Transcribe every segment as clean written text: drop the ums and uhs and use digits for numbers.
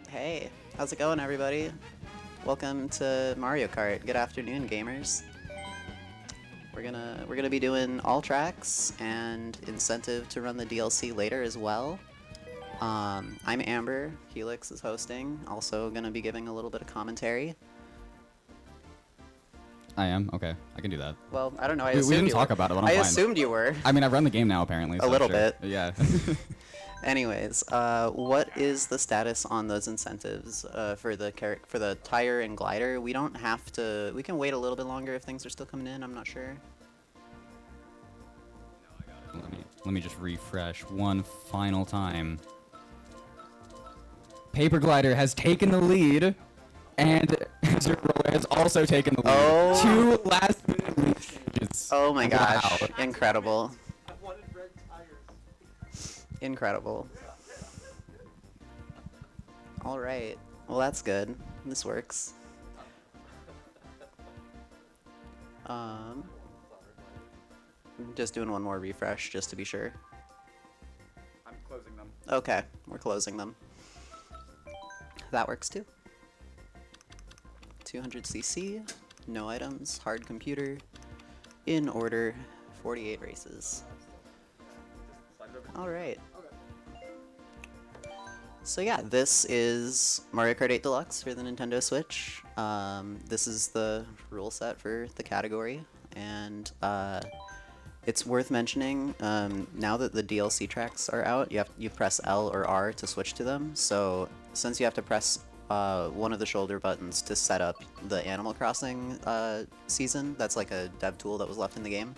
Hey, how's it going, everybody? Welcome to Mario Kart. Good afternoon, gamers. We're gonna be doing all tracks and incentive to run the DLC later as well. I'm Amber. Helix is hosting. Also gonna be giving a little bit of commentary. I am? Okay, I can do that. Well, I don't know. We didn't talk about it, but I'm fine. I assumed you were. I mean, I've run the game now, apparently. A so little sure. bit. Yeah. Anyways, what is the status on those incentives for the tire and glider? We don't have to. We can wait a little bit longer if things are still coming in. I'm not sure. Let me just refresh one final time. Paper Glider has taken the lead, and Zerroy has also taken the lead. Oh. 2 last-minute lead changes. Oh my gosh! Wow. Incredible. I wanted red tires. Incredible. All right. Well, that's good. This works. I'm just doing one more refresh just to be sure. I'm closing them. Okay, we're closing them. That works too. 200cc, no items, hard computer, in order, 48 races. All right. So yeah, this is Mario Kart 8 Deluxe for the Nintendo Switch. This is the rule set for the category, and it's worth mentioning, now that the DLC tracks are out, you press L or R to switch to them. So since you have to press one of the shoulder buttons to set up the Animal Crossing season, that's like a dev tool that was left in the game.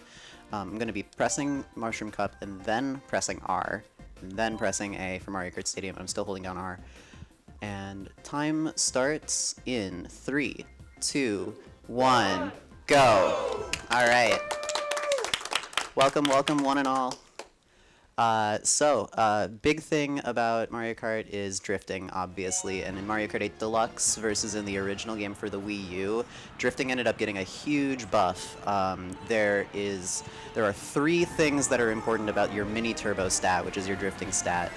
I'm going to be pressing Mushroom Cup and then pressing R, and then pressing A for Mario Kart Stadium. I'm still holding down R. And time starts in 3, 2, 1, go! All right. Welcome, welcome, one and all. Big thing about Mario Kart is drifting, obviously, and in Mario Kart 8 Deluxe versus in the original game for the Wii U, drifting ended up getting a huge buff. There are 3 things that are important about your mini turbo stat, which is your drifting stat.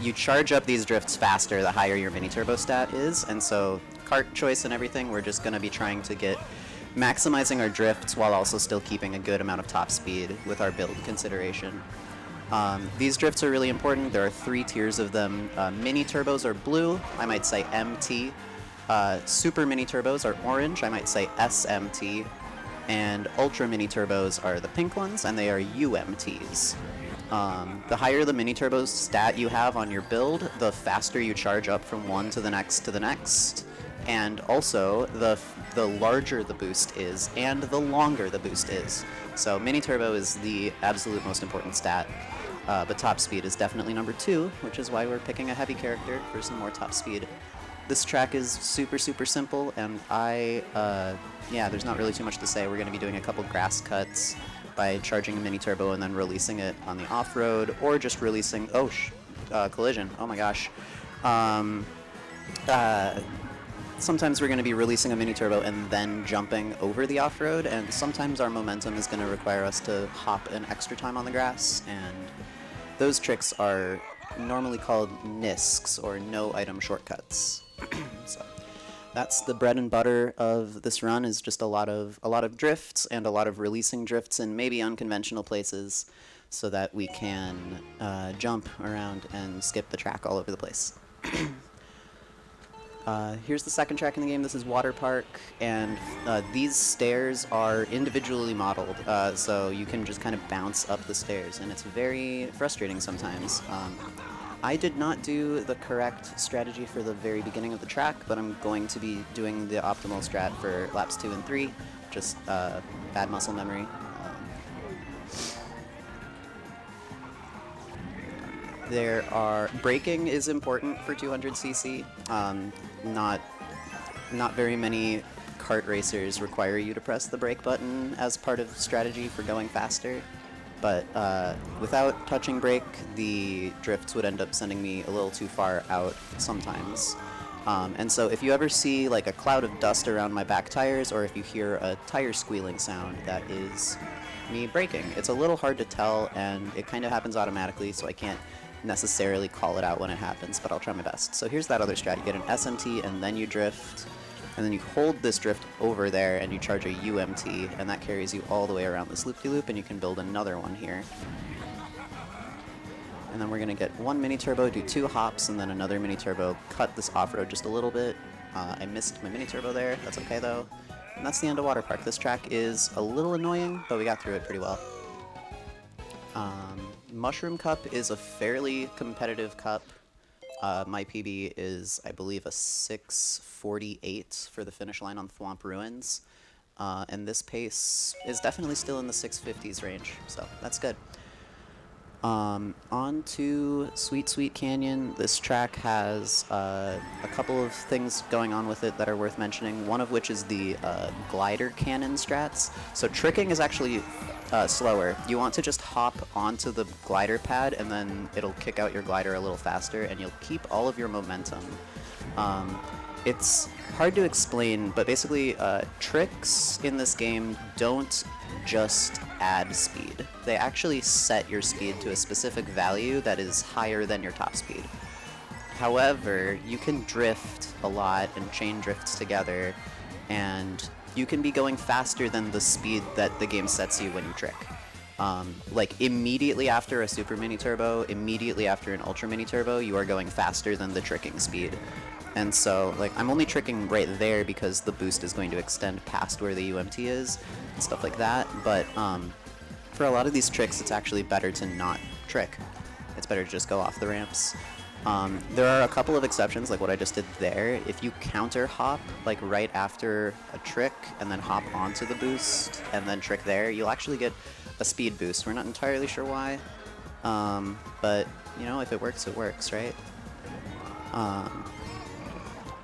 You charge up these drifts faster the higher your mini turbo stat is, and so kart choice and everything, we're just going to be trying to get maximizing our drifts while also still keeping a good amount of top speed with our build consideration. These drifts are really important. There are 3 tiers of them. Mini turbos are blue, I might say MT. Super mini turbos are orange, I might say SMT. And ultra mini turbos are the pink ones, and they are UMTs. The higher the mini turbos stat you have on your build, the faster you charge up from one to the next. And also, the larger the boost is, and the longer the boost is. So mini turbo is the absolute most important stat, but top speed is definitely number 2, which is why we're picking a heavy character for some more top speed. This track is super, super simple, and there's not really too much to say. We're going to be doing a couple grass cuts by charging a mini turbo and then releasing it on the off-road, or just releasing, collision, oh my gosh. Sometimes we're going to be releasing a mini turbo and then jumping over the off-road, and sometimes our momentum is going to require us to hop an extra time on the grass, and those tricks are normally called NISCs, or no item shortcuts. So that's the bread and butter of this run, is just a lot of drifts and a lot of releasing drifts in maybe unconventional places so that we can jump around and skip the track all over the place. Here's the second track in the game. This is Water Park, and these stairs are individually modeled, so you can just kind of bounce up the stairs, and it's very frustrating sometimes. I did not do the correct strategy for the very beginning of the track, but I'm going to be doing the optimal strat for laps 2 and 3, just bad muscle memory. Braking is important for 200cc. Not very many kart racers require you to press the brake button as part of strategy for going faster, but without touching brake, the drifts would end up sending me a little too far out sometimes. And so if you ever see like a cloud of dust around my back tires, or if you hear a tire squealing sound, that is me braking. It's a little hard to tell, and it kind of happens automatically, so I can't necessarily call it out when it happens, but I'll try my best. So here's that other strat. You get an SMT, and then you drift, and then you hold this drift over there, and you charge a UMT, and that carries you all the way around this loop-de-loop, and you can build another one here. And then we're going to get one mini-turbo, do 2 hops, and then another mini-turbo, cut this off-road just a little bit. I missed my mini-turbo there. That's okay, though. And that's the end of Water Park. This track is a little annoying, but we got through it pretty well. Mushroom Cup is a fairly competitive cup. My PB is, I believe, a 6:48 for the finish line on Thwomp Ruins. And this pace is definitely still in the 6:50s range, so that's good. On to Sweet Sweet Canyon. This track has a couple of things going on with it that are worth mentioning, one of which is the glider cannon strats. So tricking is actually slower. You want to just hop onto the glider pad, and then it'll kick out your glider a little faster, and you'll keep all of your momentum. It's hard to explain, but basically tricks in this game don't just add speed. They actually set your speed to a specific value that is higher than your top speed. However, you can drift a lot and chain drifts together, and you can be going faster than the speed that the game sets you when you trick. Like immediately after a Super Mini Turbo, immediately after an Ultra Mini Turbo, you are going faster than the tricking speed. And so, like, I'm only tricking right there because the boost is going to extend past where the UMT is and stuff like that, but for a lot of these tricks, it's actually better to not trick. It's better to just go off the ramps. There are a couple of exceptions, like what I just did there. If you counter hop, like right after a trick, and then hop onto the boost, and then trick there, you'll actually get a speed boost. We're not entirely sure why, but, you know, if it works, right?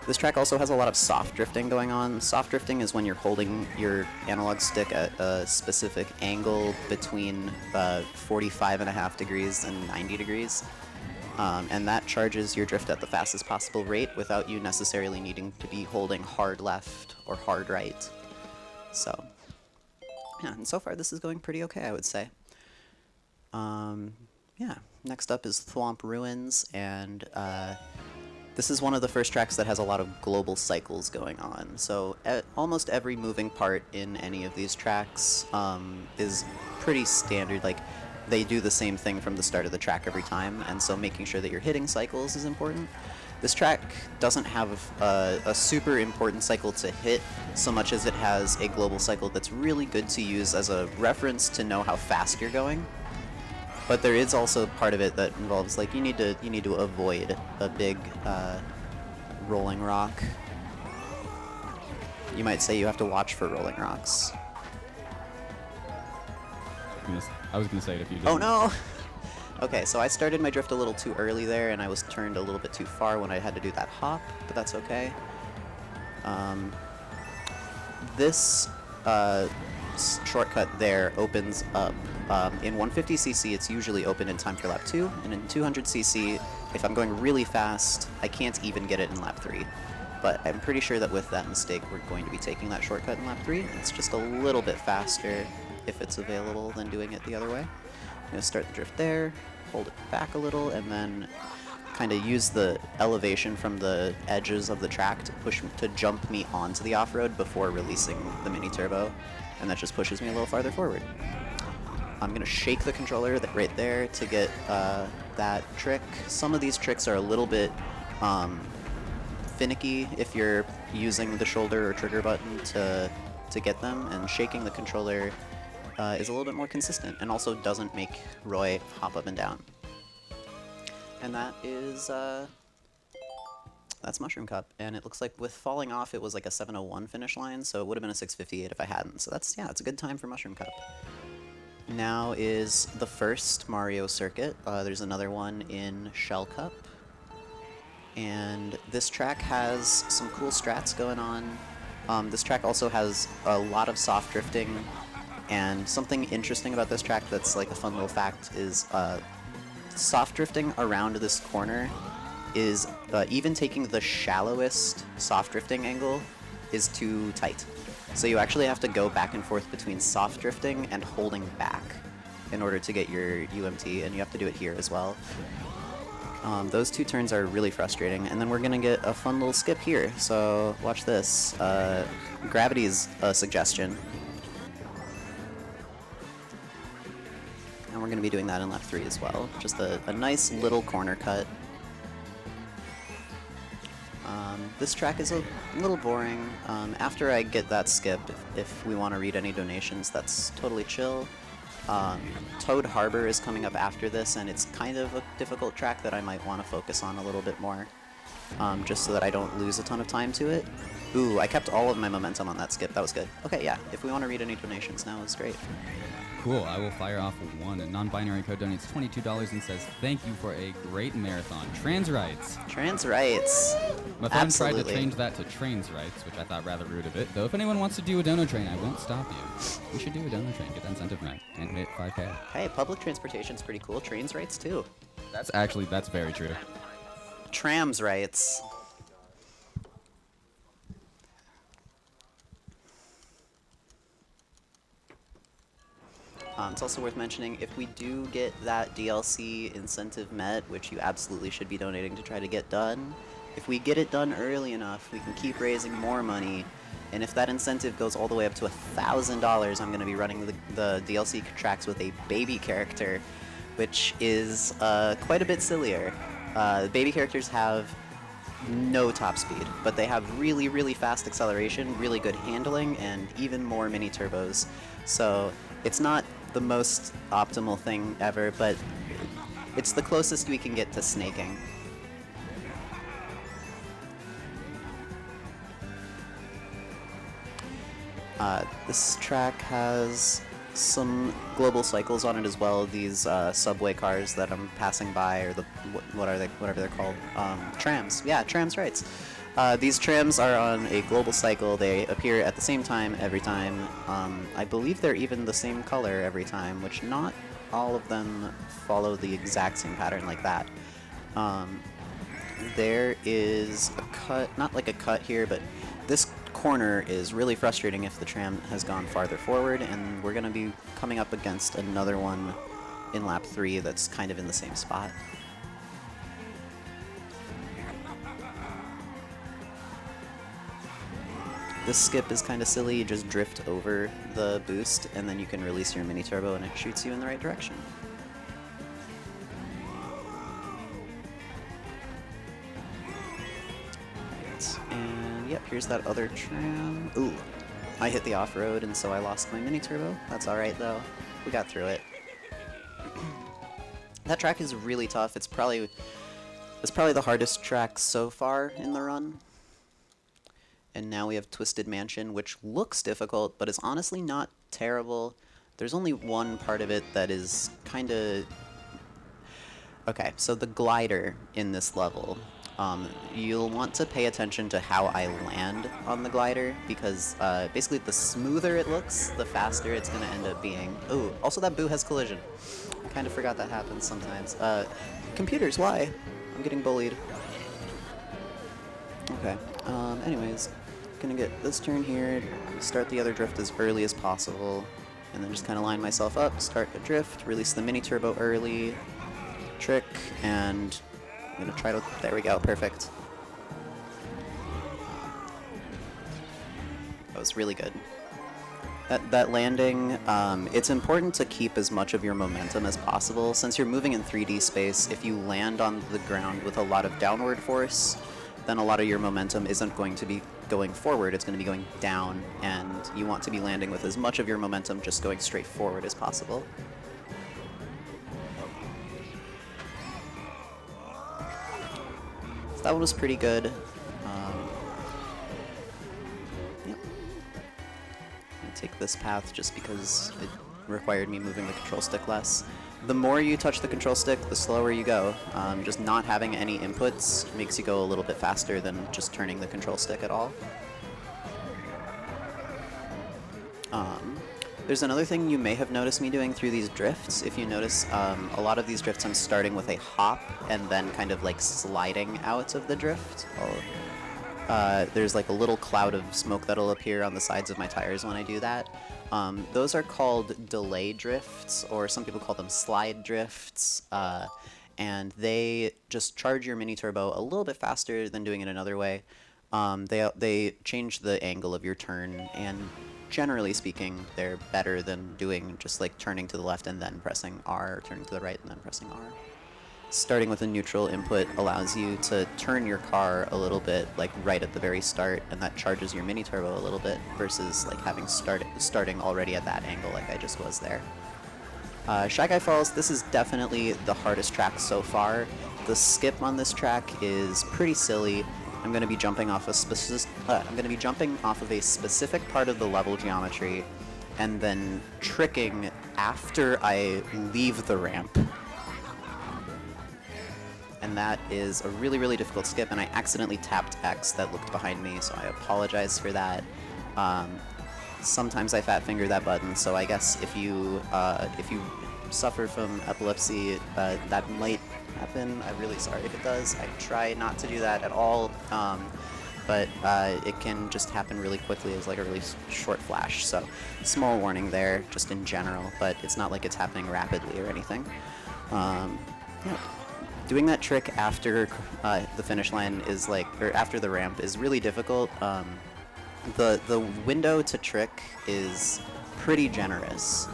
This track also has a lot of soft drifting going on. Soft drifting is when you're holding your analog stick at a specific angle between 45.5 degrees and 90 degrees. And that charges your drift at the fastest possible rate without you necessarily needing to be holding hard left or hard right. So, yeah, and so far this is going pretty okay, I would say. Yeah, next up is Thwomp Ruins, and this is one of the first tracks that has a lot of global cycles going on. So almost every moving part in any of these tracks is pretty standard. Like, they do the same thing from the start of the track every time, and so making sure that you're hitting cycles is important. This track doesn't have a super important cycle to hit so much as it has a global cycle that's really good to use as a reference to know how fast you're going. But there is also part of it that involves, like, you need to avoid a big rolling rock. You might say you have to watch for rolling rocks. I was gonna say it if you didn't. Oh no! Okay, so I started my drift a little too early there, and I was turned a little bit too far when I had to do that hop, but that's okay. This shortcut there opens up. In 150cc, it's usually open in time for lap 2, and in 200cc, if I'm going really fast, I can't even get it in lap 3. But I'm pretty sure that with that mistake, we're going to be taking that shortcut in lap 3. It's just a little bit faster, if it's available, than doing it the other way. I'm going to start the drift there, hold it back a little, and then kind of use the elevation from the edges of the track to jump me onto the off-road before releasing the mini turbo, and that just pushes me a little farther forward. I'm going to shake the controller right there to get that trick. Some of these tricks are a little bit finicky if you're using the shoulder or trigger button to get them, and shaking the controller is a little bit more consistent and also doesn't make Roy hop up and down. And that is, that's Mushroom Cup, and it looks like with falling off it was like a 7:01 finish line, so it would have been a 6:58 if I hadn't. So that's, yeah, it's a good time for Mushroom Cup. Now is the first Mario Circuit. There's another one in Shell Cup. And this track has some cool strats going on. This track also has a lot of soft drifting, and something interesting about this track that's like a fun little fact is soft drifting around this corner is, even taking the shallowest soft drifting angle, is too tight. So you actually have to go back and forth between soft drifting and holding back in order to get your UMT, and you have to do it here as well. Those two turns are really frustrating, and then we're gonna get a fun little skip here. So watch this. Gravity's a suggestion. And we're gonna be doing that in lap 3 as well. Just a nice little corner cut. This track is a little boring. After I get that skip, if we want to read any donations, that's totally chill. Toad Harbor is coming up after this, and it's kind of a difficult track that I might want to focus on a little bit more, just so that I don't lose a ton of time to it. Ooh, I kept all of my momentum on that skip. That was good. Okay, yeah, if we want to read any donations now, it's great. Cool. I will fire off one. A non-binary code donates $22 and says, "Thank you for a great marathon. Trans rights." Trans rights. My friend Absolutely. tried to change that to trains rights, which I thought rather rude of it. Though if anyone wants to do a dono train, I won't stop you. We should do a dono train, get that incentive met, and hit 5K. Hey, public transportation's pretty cool. Trains rights too. That's very true. Trams rights. It's also worth mentioning, if we do get that DLC incentive met, which you absolutely should be donating to try to get done, if we get it done early enough, we can keep raising more money, and if that incentive goes all the way up to $1,000, I'm going to be running the DLC tracks with a baby character, which is quite a bit sillier. Baby characters have no top speed, but they have really, really fast acceleration, really good handling, and even more mini turbos. So it's not the most optimal thing ever, but it's the closest we can get to snaking. This track has some global cycles on it as well. These subway cars that I'm passing by, or whatever they're called, trams. Yeah, trams rights. These trams are on a global cycle. They appear at the same time every time. I believe they're even the same color every time, which not all of them follow the exact same pattern like that. There is a cut, not like a cut here, but this corner is really frustrating if the tram has gone farther forward, and we're going to be coming up against another one in lap 3 that's kind of in the same spot. This skip is kind of silly. You just drift over the boost, and then you can release your mini turbo, and it shoots you in the right direction. Right. And yep, here's that other tram. Ooh, I hit the off-road, and so I lost my mini turbo. That's all right though. We got through it. That track is really tough. It's probably the hardest track so far in the run. And now we have Twisted Mansion, which looks difficult, but is honestly not terrible. There's only one part of it that is kind of... Okay, so the glider in this level, you'll want to pay attention to how I land on the glider, because basically the smoother it looks, the faster it's going to end up being. Ooh, also that boo has collision. I kind of forgot that happens sometimes. Computers, why? I'm getting bullied. Okay, anyways, gonna get this turn here, start the other drift as early as possible, and then just kind of line myself up, start a drift, release the mini turbo early, trick, and I'm gonna try to, there we go, perfect. That was really good. That landing, it's important to keep as much of your momentum as possible. Since you're moving in 3D space, if you land on the ground with a lot of downward force, then a lot of your momentum isn't going to be going forward, it's going to be going down, and you want to be landing with as much of your momentum just going straight forward as possible. So that one was pretty good. Yep. I'm going to take this path just because it required me moving the control stick less. The more you touch the control stick, the slower you go. Just not having any inputs makes you go a little bit faster than just turning the control stick at all. There's another thing you may have noticed me doing through these drifts. If you notice, a lot of these drifts I'm starting with a hop and then kind of like sliding out of the drift. There's like a little cloud of smoke that'll appear on the sides of my tires when I do that. Those are called delay drifts, or some people call them slide drifts. and they just charge your mini turbo a little bit faster than doing it another way. They change the angle of your turn, and generally speaking, they're better than doing just like turning to the left and then pressing R, or turning to the right and then pressing R. Starting with a neutral input allows you to turn your car a little bit, like right at the very start, and that charges your mini turbo a little bit versus like having starting already at that angle like I just was there. Shy Guy Falls, this is definitely the hardest track so far. The skip on this track is pretty silly. I'm going to be jumping off a specific part of the level geometry, and then tricking after I leave the ramp. And that is a really, really difficult skip, and I accidentally tapped X that looked behind me, so I apologize for that. Sometimes I fat finger that button, so I guess if you suffer from epilepsy, that might happen. I'm really sorry if it does. I try not to do that at all, but it can just happen really quickly as like a really short flash. So small warning there, just in general, but it's not like it's happening rapidly or anything. Yeah. Doing that trick after the finish line is like, or after the ramp is really difficult. The window to trick is pretty generous.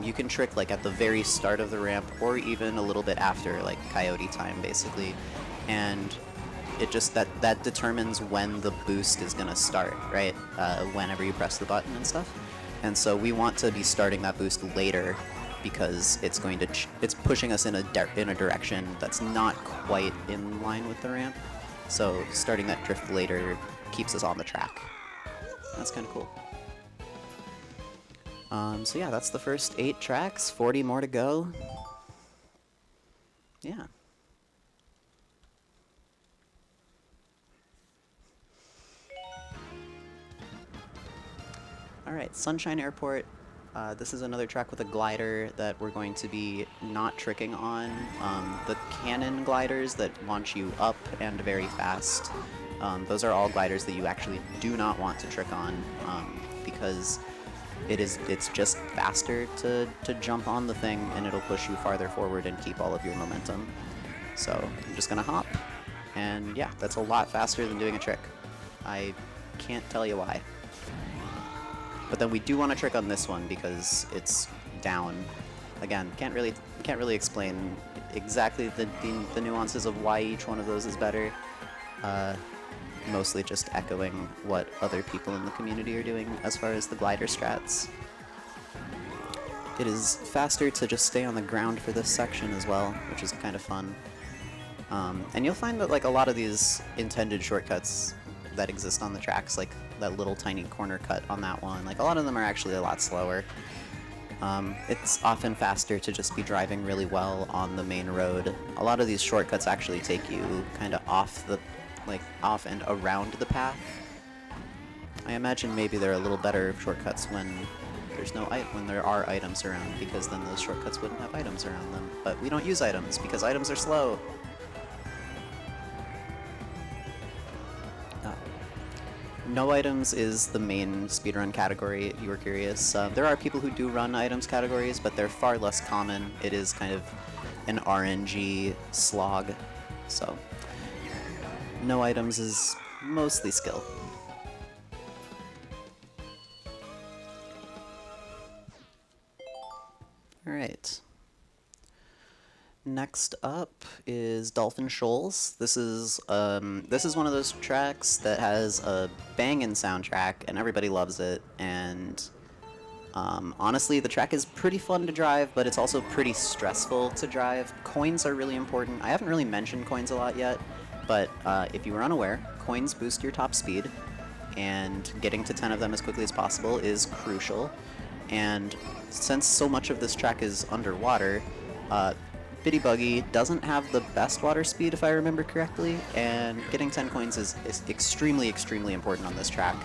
You can trick like at the very start of the ramp, or even a little bit after, like coyote time basically, and it just that determines when the boost is gonna start, right? Whenever you press the button and stuff. And so we want to be starting that boost later, because it's going to it's pushing us in a direction that's not quite in line with the ramp. So starting that drift later keeps us on the track. That's kind of cool. So yeah, that's the first 8 tracks, 40 more to go. Yeah. Alright, Sunshine Airport. This is another track with a glider that we're going to be not tricking on. The cannon gliders that launch you up and very fast. Those are all gliders that you actually do not want to trick on, because it's just faster to jump on the thing, and it'll push you farther forward and keep all of your momentum. So I'm just gonna hop, and yeah, that's a lot faster than doing a trick. I can't tell you why. But then we do want to trick on this one because it's down. Again, can't really explain exactly the nuances of why each one of those is better. Mostly just echoing what other people in the community are doing as far as the glider strats. It is faster to just stay on the ground for this section as well, which is kind of fun. And you'll find that like a lot of these intended shortcuts that exist on the tracks, like that little tiny corner cut on that one, like a lot of them are actually a lot slower. It's often faster to just be driving really well on the main road. A lot of these shortcuts actually take you kind of off and around the path. I imagine maybe they're a little better shortcuts when there are items around, because then those shortcuts wouldn't have items around them. But we don't use items because items are slow. No items is the main speedrun category, if you were curious. There are people who do run items categories, but they're far less common. It is kind of an RNG slog, so no items is mostly skill. Alright. Next up is Dolphin Shoals. This is one of those tracks that has a bangin' soundtrack, and everybody loves it. And honestly, the track is pretty fun to drive, but it's also pretty stressful to drive. Coins are really important. I haven't really mentioned coins a lot yet, but if you were unaware, coins boost your top speed, and getting to 10 of them as quickly as possible is crucial. And since so much of this track is underwater, Bitty Buggy doesn't have the best water speed, if I remember correctly, and getting 10 coins is extremely, extremely important on this track.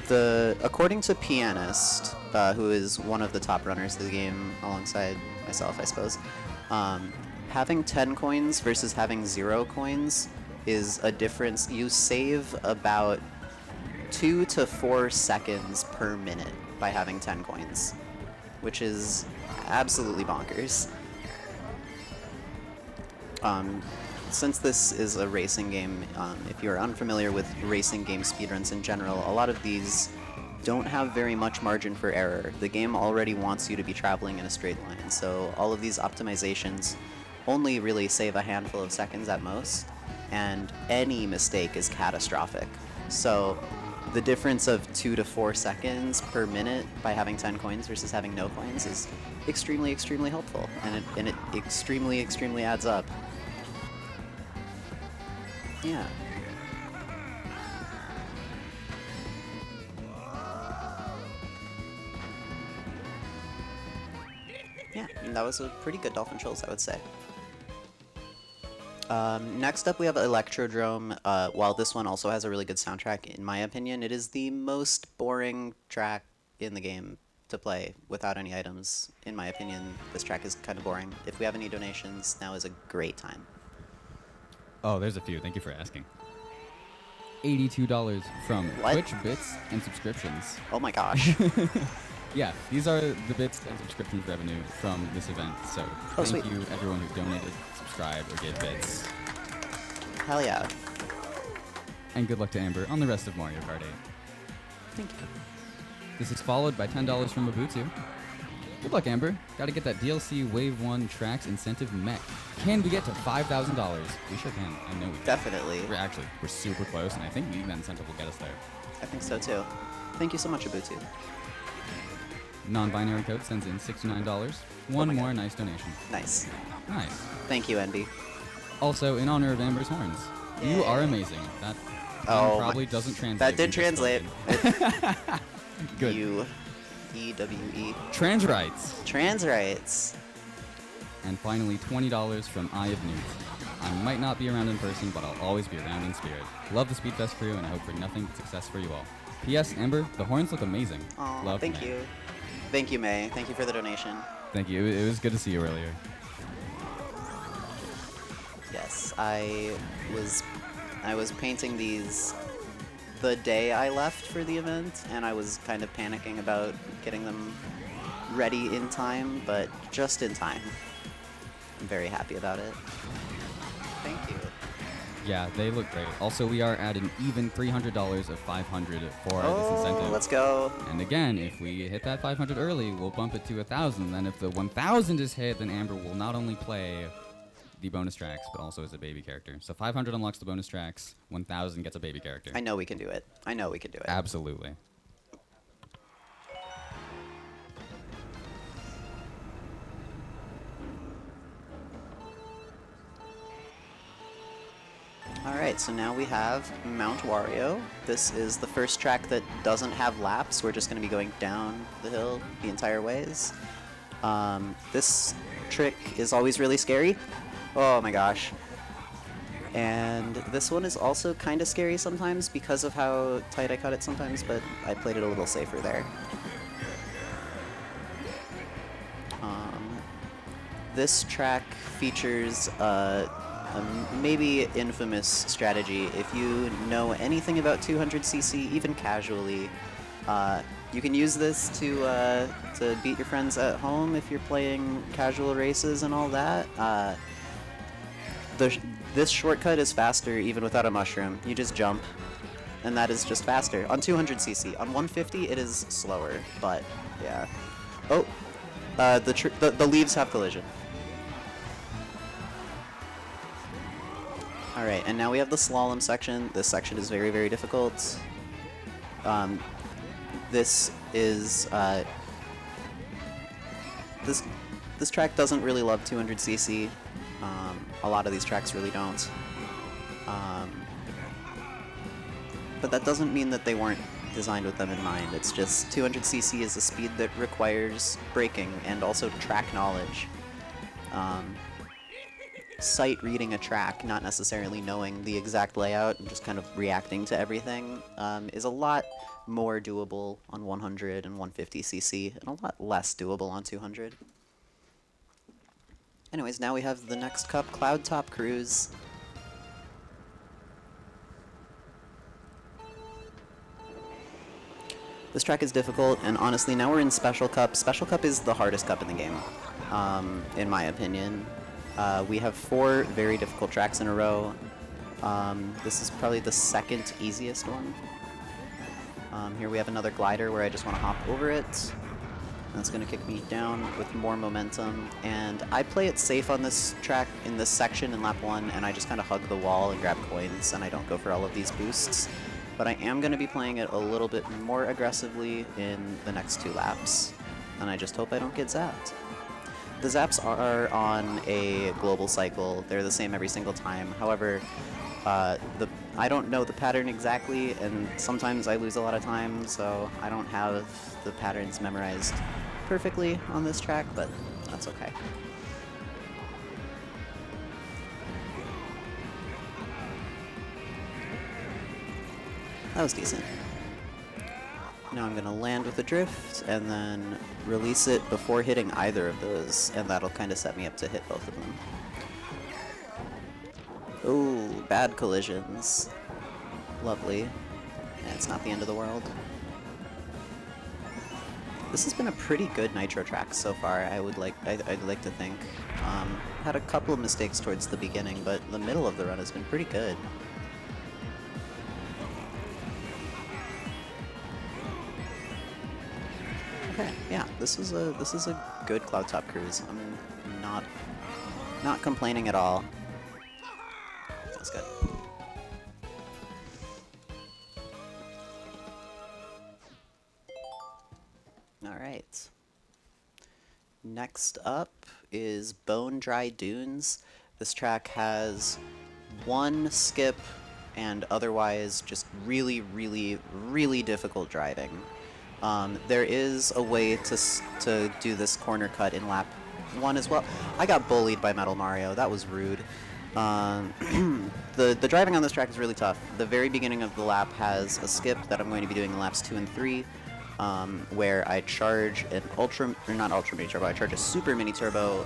According to Pianist, who is one of the top runners of the game, alongside myself, I suppose, having 10 coins versus having 0 coins is a difference. You save about 2 to 4 seconds per minute by having 10 coins, which is absolutely bonkers. Since this is a racing game, if you're unfamiliar with racing game speedruns in general, a lot of these don't have very much margin for error. The game already wants you to be traveling in a straight line, so all of these optimizations only really save a handful of seconds at most, and any mistake is catastrophic. So the difference of 2 to 4 seconds per minute by having 10 coins versus having no coins is extremely, extremely helpful, and it extremely, extremely adds up. Yeah. Yeah, and that was a pretty good Dolphin Shoals, I would say. Next up, we have Electrodrome. While this one also has a really good soundtrack, in my opinion, it is the most boring track in the game to play without any items. In my opinion, this track is kind of boring. If we have any donations, now is a great time. Oh, there's a few. Thank you for asking. $82 from What? Twitch bits and subscriptions. Oh my gosh. Yeah, these are the bits and subscriptions revenue from this event. So Oh, thank sweet. you everyone who donated, subscribed, or gave bits. Hell yeah. And good luck to Amber on the rest of Mario Kart 8. Thank you. This is followed by $10 from Mabutu. Good luck, Amber. Gotta get that DLC Wave 1 Tracks incentive met. Can we get to $5,000? We sure can. I know we can. Definitely. We're super close, and I think meeting that incentive will get us there. I think so too. Thank you so much, Ubuntu. Non-binary code sends in $69. One my more God. nice donation. Nice. Nice. Thank you, NB. Also, in honor of Amber's horns, you are amazing. That Oh, probably doesn't translate. That did from just translate. spoken. Good. U-E-W-E. Trans rights. Trans rights. And finally, $20 from Eye of Newt. I might not be around in person, but I'll always be around in spirit. Love the Speedfest crew, and I hope for nothing but success for you all. P.S. Amber, the horns look amazing. Aw, Love, thank May. you. Thank you, May. Thank you for the donation. Thank you. It was good to see you earlier. Yes, I was painting these the day I left for the event, and I was kind of panicking about getting them ready in time, but just in time. I'm very happy about it. Thank you. Yeah, they look great. Also, we are at an even $300 of $500 for this incentive. Let's go. And again, if we hit that 500 early, we'll bump it to 1,000. Then if the 1,000 is hit, then Amber will not only play the bonus tracks, but also as a baby character. So 500 unlocks the bonus tracks, 1,000 gets a baby character. I know we can do it. I know we can do it. Absolutely. Alright, so now we have Mount Wario. This is the first track that doesn't have laps. We're just going to be going down the hill the entire ways. This trick is always really scary. Oh my gosh. And this one is also kind of scary sometimes because of how tight I cut it sometimes, but I played it a little safer there. This track features a maybe infamous strategy. If you know anything about 200cc, even casually, you can use this to beat your friends at home if you're playing casual races and all that. This shortcut is faster even without a mushroom. You just jump, and that is just faster. On 200cc. On 150, it is slower, but yeah. Oh, the leaves have collision. Alright, and now we have the slalom section. This section is very, very difficult. This is, this track doesn't really love 200cc. A lot of these tracks really don't. But that doesn't mean that they weren't designed with them in mind. It's just 200cc is a speed that requires braking and also track knowledge. Sight reading a track, not necessarily knowing the exact layout and just kind of reacting to everything, is a lot more doable on 100 and 150cc, and a lot less doable on 200. Anyways, now we have the next cup, Cloud Top Cruise. This track is difficult, and honestly, now we're in Special Cup. Special Cup is the hardest cup in the game, in my opinion. We have 4 very difficult tracks in a row. This is probably the second easiest one. Here we have another glider where I just want to hop over it. That's going to kick me down with more momentum. And I play it safe on this track in this section in lap 1, and I just kind of hug the wall and grab coins, and I don't go for all of these boosts. But I am going to be playing it a little bit more aggressively in the next 2 laps. And I just hope I don't get zapped. The zaps are on a global cycle. They're the same every single time. However, I don't know the pattern exactly, and sometimes I lose a lot of time, so I don't have the patterns memorized perfectly on this track, but that's okay. That was decent. Now I'm going to land with a drift, and then release it before hitting either of those, and that'll kind of set me up to hit both of them. Ooh, bad collisions. Lovely. Yeah, it's not the end of the world. This has been a pretty good Nitro track so far, I'd like to think. Had a couple of mistakes towards the beginning, but the middle of the run has been pretty good. Okay, yeah, this is a good cloud top cruise. I'm not complaining at all. That's good. All right. Next up is Bone Dry Dunes. This track has 1 skip and otherwise just really, really, really difficult driving. There is a way to do this corner cut in lap 1 as well. I got bullied by Metal Mario. That was rude. The driving on this track is really tough. The very beginning of the lap has a skip that I'm going to be doing in laps 2 and 3, where I charge an not ultra mini turbo. I charge a super mini turbo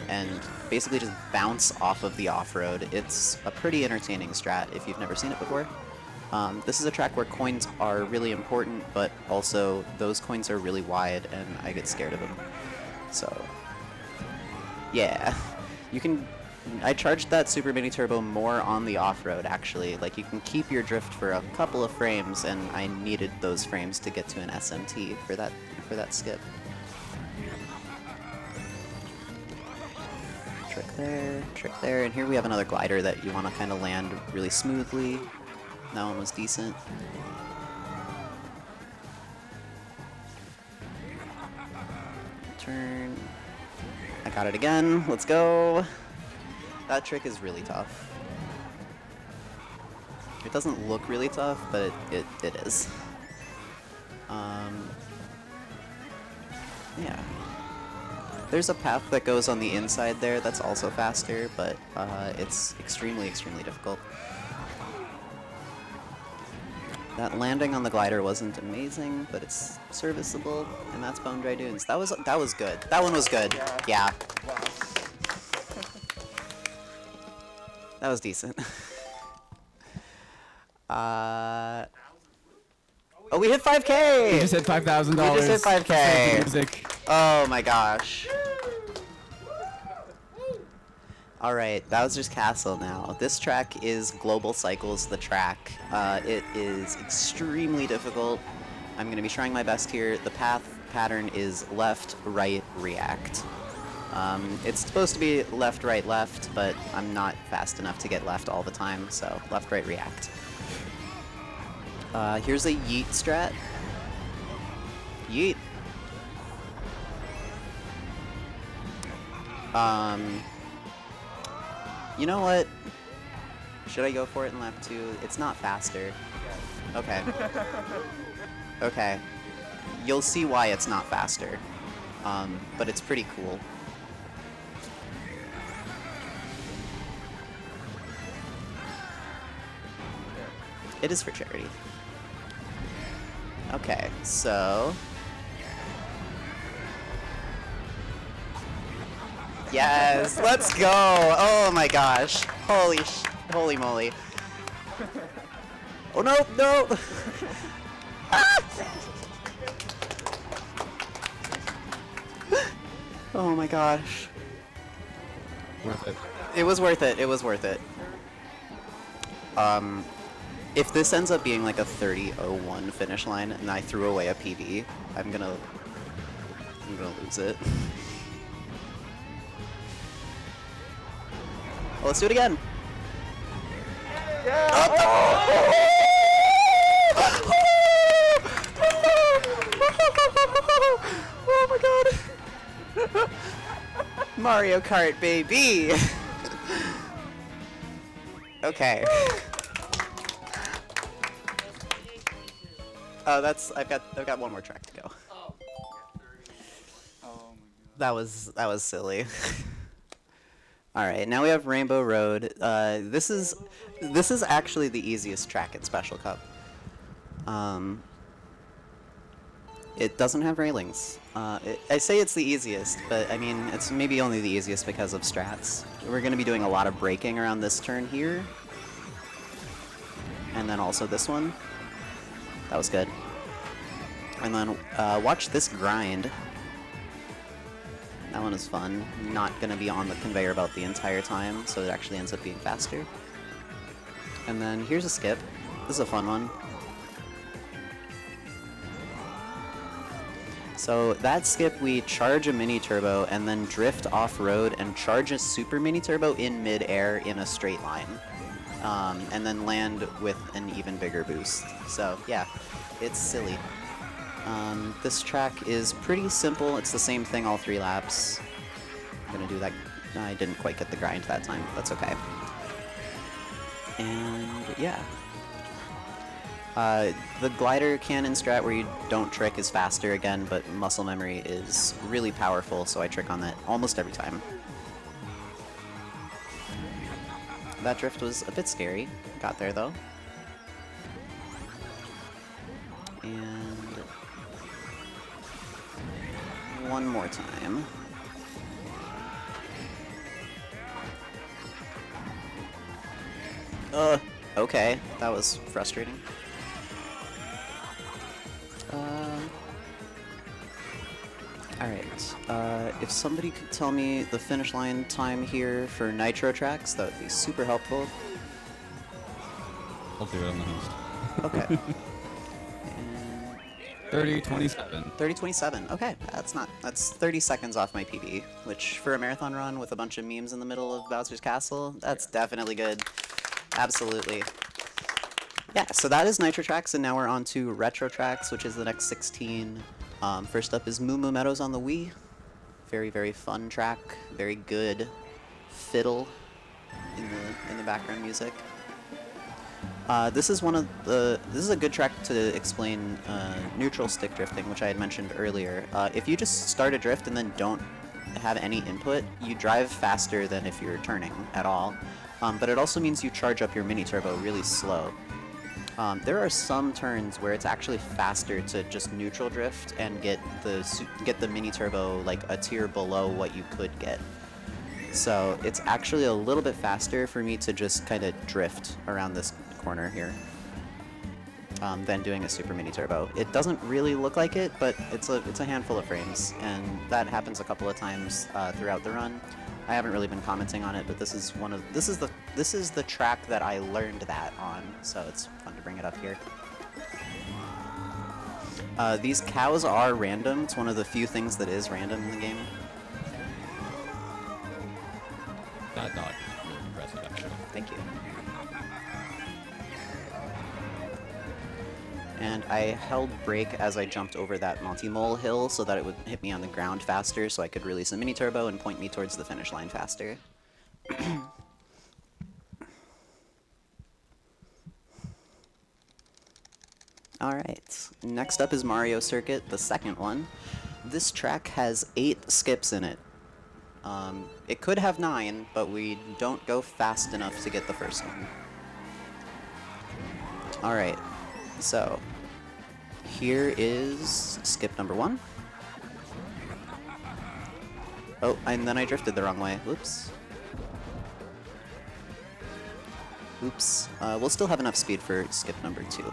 and basically just bounce off of the off-road. It's a pretty entertaining strat if you've never seen it before. This is a track where coins are really important, but also those coins are really wide, and I get scared of them. So, yeah, you can. I charged that Super Mini Turbo more on the off-road, actually. Like, you can keep your drift for a couple of frames, and I needed those frames to get to an SMT for that skip. Trick there, and here we have another glider that you want to kind of land really smoothly. That one was decent. Turn. I got it again. Let's go. That trick is really tough. It doesn't look really tough, but it is. Yeah. There's a path that goes on the inside there that's also faster, but it's extremely, extremely difficult. That landing on the glider wasn't amazing, but it's serviceable, and that's Bone Dry Dunes. That was good. That one was good. Yeah. Wow. That was decent. Oh, we hit 5K! We just hit $5,000. We just hit 5K. Music. Oh my gosh. Alright, Bowser's Castle now. This track is Global Cycles, the track. It is extremely difficult. I'm going to be trying my best here. The pattern is left, right, react. It's supposed to be left, right, left, but I'm not fast enough to get left all the time, so left, right, react. Here's a yeet strat. Yeet. You know what? Should I go for it in lap 2? It's not faster. Okay. Okay. You'll see why it's not faster. But it's pretty cool. It is for charity. Okay, so... Yes, let's go! Oh my gosh. Holy moly. Oh no, no! Ah! Oh my gosh. Worth it. It was worth it. It was worth it. If this ends up being like a 30:01 finish line and I threw away a PB, I'm gonna lose it. Well, let's do it again. Oh my god. Mario Kart, baby. Okay. Oh, I've got one more track to go. Oh my god. That was silly. All right, now we have Rainbow Road. This is actually the easiest track in Special Cup. It doesn't have railings. I say it's the easiest, but I mean it's maybe only the easiest because of strats. We're going to be doing a lot of braking around this turn here, and then also this one. That was good. And then watch this grind. That one is fun. Not going to be on the conveyor belt the entire time, so it actually ends up being faster. And then here's a skip. This is a fun one. So that skip, we charge a mini turbo and then drift off-road and charge a super mini turbo in mid-air in a straight line. And then land with an even bigger boost. So yeah, it's silly. This track is pretty simple. It's the same thing all 3 laps. I'm gonna do that. I didn't quite get the grind that time. That's okay. And yeah. The glider cannon strat where you don't trick is faster again, but muscle memory is really powerful, so I trick on that almost every time. That drift was a bit scary. Got there though. And one more time. Okay, that was frustrating. Alright, if somebody could tell me the finish line time here for Nitro tracks, that would be super helpful. I'll do it on the host. Okay. 30:27. 30:27. Okay, that's 30 seconds off my PB, which for a marathon run with a bunch of memes in the middle of Bowser's Castle, that's definitely good. Absolutely. Yeah, so that is Nitro tracks, and now we're on to Retro tracks, which is the next 16. First up is Moo Moo Meadows on the Wii. Very, very fun track. Very good fiddle in the background music. This is a good track to explain neutral stick drifting, which I had mentioned earlier. If you just start a drift and then don't have any input, you drive faster than if you're turning at all. But it also means you charge up your mini turbo really slow. There are some turns where it's actually faster to just neutral drift and get the mini turbo like a tier below what you could get. So it's actually a little bit faster for me to just kind of drift around this corner here than doing a super mini turbo. It doesn't really look like it, but it's a handful of frames, and that happens a couple of times throughout the run. I haven't really been commenting on it, but this is the track that I learned that on, so it's fun to bring it up here. These cows are random. It's one of the few things that is random in the game. That dodge is really impressive, actually. Thank you. And I held brake as I jumped over that Monty Mole hill so that it would hit me on the ground faster, so I could release a mini turbo and point me towards the finish line faster. Alright, next up is Mario Circuit, the second one. This track has 8 skips in it. It could have 9, but we don't go fast enough to get the first one. Alright, so here is skip number 1. Oh, and then I drifted the wrong way. Whoops. Oops. We'll still have enough speed for skip number 2.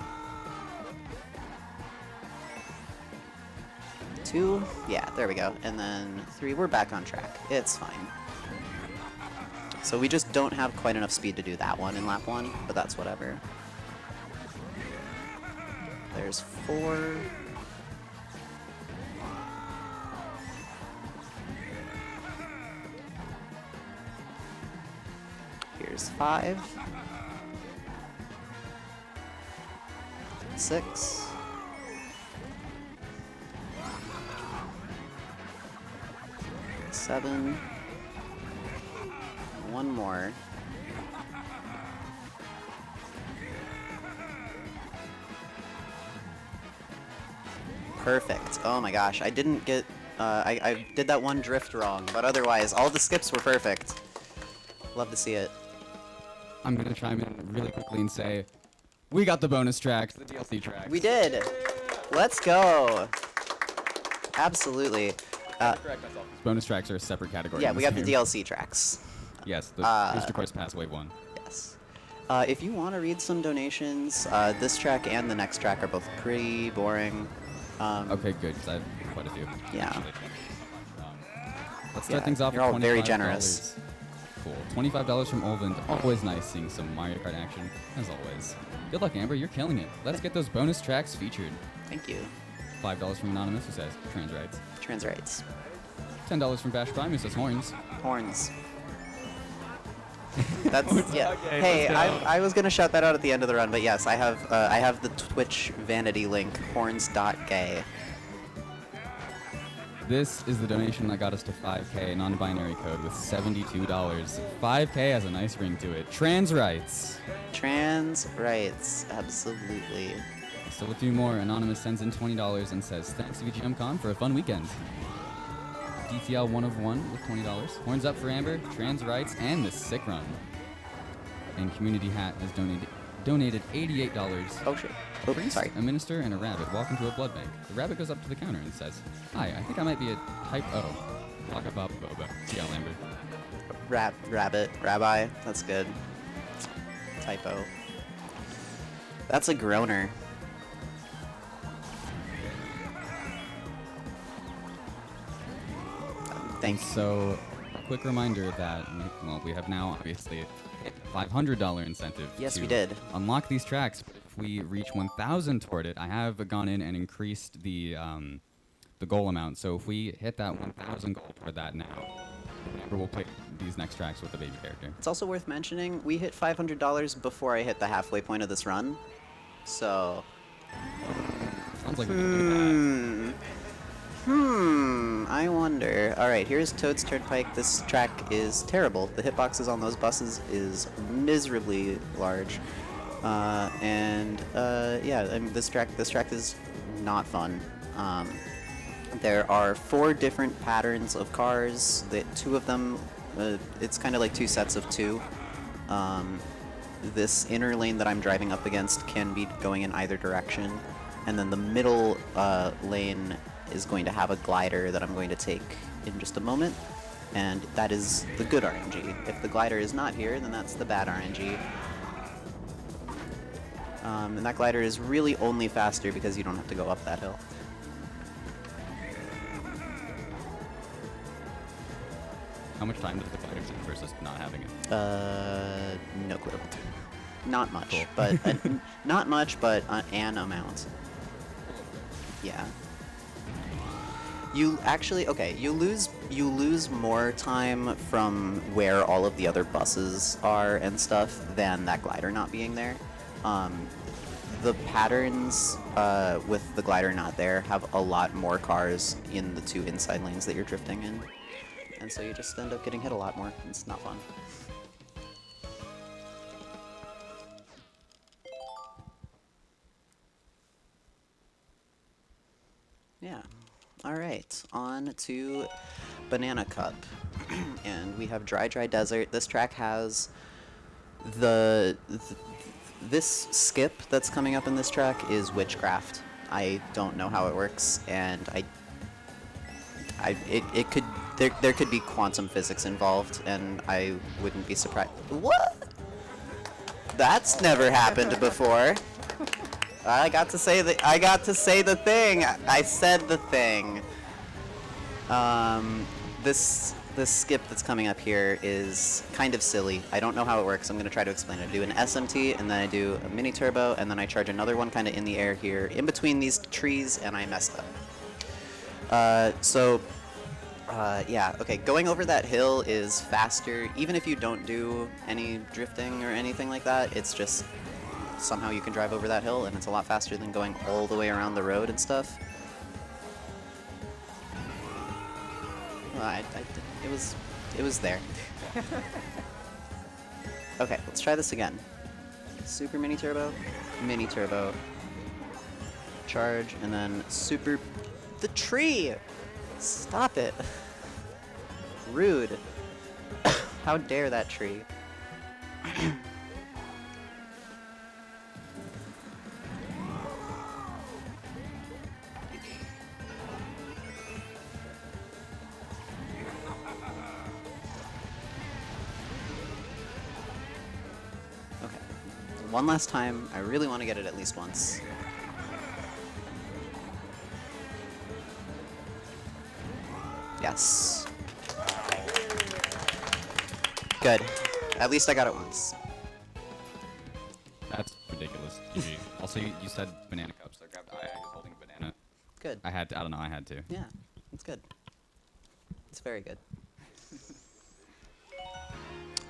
2, yeah, there we go. And then 3, we're back on track. It's fine. So we just don't have quite enough speed to do that one in lap 1, but that's whatever. There's 4. Here's 5. 6. 7. One more. Perfect. Oh my gosh, I didn't get... I did that one drift wrong, but otherwise, all the skips were perfect. Love to see it. I'm gonna chime in really quickly and say, we got the bonus tracks, the DLC tracks. We did! Let's go! Absolutely. Bonus tracks are a separate category. Yeah, in we this got the game. DLC tracks. Yes, the Booster Course Pass Wave 1. Yes. If you want to read some donations, this track and the next track are both pretty boring. Okay, good, because I have quite a few. Yeah. actually. Let's Yeah, start things off you're with all very $25. generous. Cool. $25 from Olvin. Always nice seeing some Mario Kart action, as always. Good luck, Amber. You're killing it. Let's get those bonus tracks featured. Thank you. $5 from Anonymous, who says trans rights. Trans rights. $10 from Bash Prime, who says horns. Horns. That's yeah. Okay, Hey, let's go. I was gonna shout that out at the end of the run, but yes, I have the Twitch vanity link, horns.gay. This is the donation that got us to 5K, non-binary code with $72. 5K has a nice ring to it. Trans rights. Trans rights, absolutely. Still a few more. Anonymous sends in $20 and says, thanks VGM Con for a fun weekend. DTL 1 of 1 with $20. Horns up for Amber, trans rights, and the sick run. And Community Hat has donated $88. Oh shit. A Oh, priest, sorry. a minister, and a rabbit walk into a blood bank. The rabbit goes up to the counter and says, hi, I think I might be a type O. Waka Baba Boba. TL Amber. Rabbit, rabbi. That's good. Typo. That's a groaner. Thanks. So, a quick reminder that, well, we have now obviously hit $500 incentive Yes, to we did. unlock these tracks. But if we reach 1,000 toward it, I have gone in and increased the goal amount. So if we hit that 1,000 goal toward that now, Amber will play these next tracks with the baby character. It's also worth mentioning, we hit $500 before I hit the halfway point of this run. So... Sounds like we can do that. I wonder. Alright, here's Toad's Turnpike. This track is terrible. The hitboxes on those buses is miserably large. Yeah, I mean, this track is not fun. There are 4 different patterns of cars. Two of them, it's kind of like 2 sets of 2. This inner lane that I'm driving up against can be going in either direction. And then the middle lane is going to have a glider that I'm going to take in just a moment. And that is the good RNG. If the glider is not here, then that's the bad RNG. And that glider is really only faster because you don't have to go up that hill. How much time does the glider take versus not having it? No clue. Not much, Cool. but not much, but an amount. Yeah. You actually you lose more time from where all of the other buses are and stuff than that glider not being there. The patterns with the glider not there have a lot more cars in the 2 inside lanes that you're drifting in. And so you just end up getting hit a lot more. It's not fun. Yeah. All right, on to Banana Cup. And we have Dry Desert. This track has this skip that's coming up in this track is witchcraft. I don't know how it works, and there could be quantum physics involved, and I wouldn't be surprised. What? That's never happened before. I got to say the thing. I said the thing. This this skip that's coming up here is kind of silly. I don't know how it works. I'm going to try to explain it. I do an SMT, and then I do a mini turbo, and then I charge another one kind of in the air here, in between these trees, and I messed up. Yeah, okay, going over that hill is faster. Even if you don't do any drifting or anything like that, it's just somehow you can drive over that hill, and it's a lot faster than going all the way around the road and stuff. Well, it was there. Okay, let's try this again. Super mini turbo, charge, and then super... The tree! Stop it. Rude. How dare that tree. Okay. One last time. I really want to get it at least once. Yes. Good. At least I got it once. That's ridiculous. GG. Also, you said banana cups. I was holding a banana. Good. I had to. I don't know. I had to. Yeah, it's good. It's very good.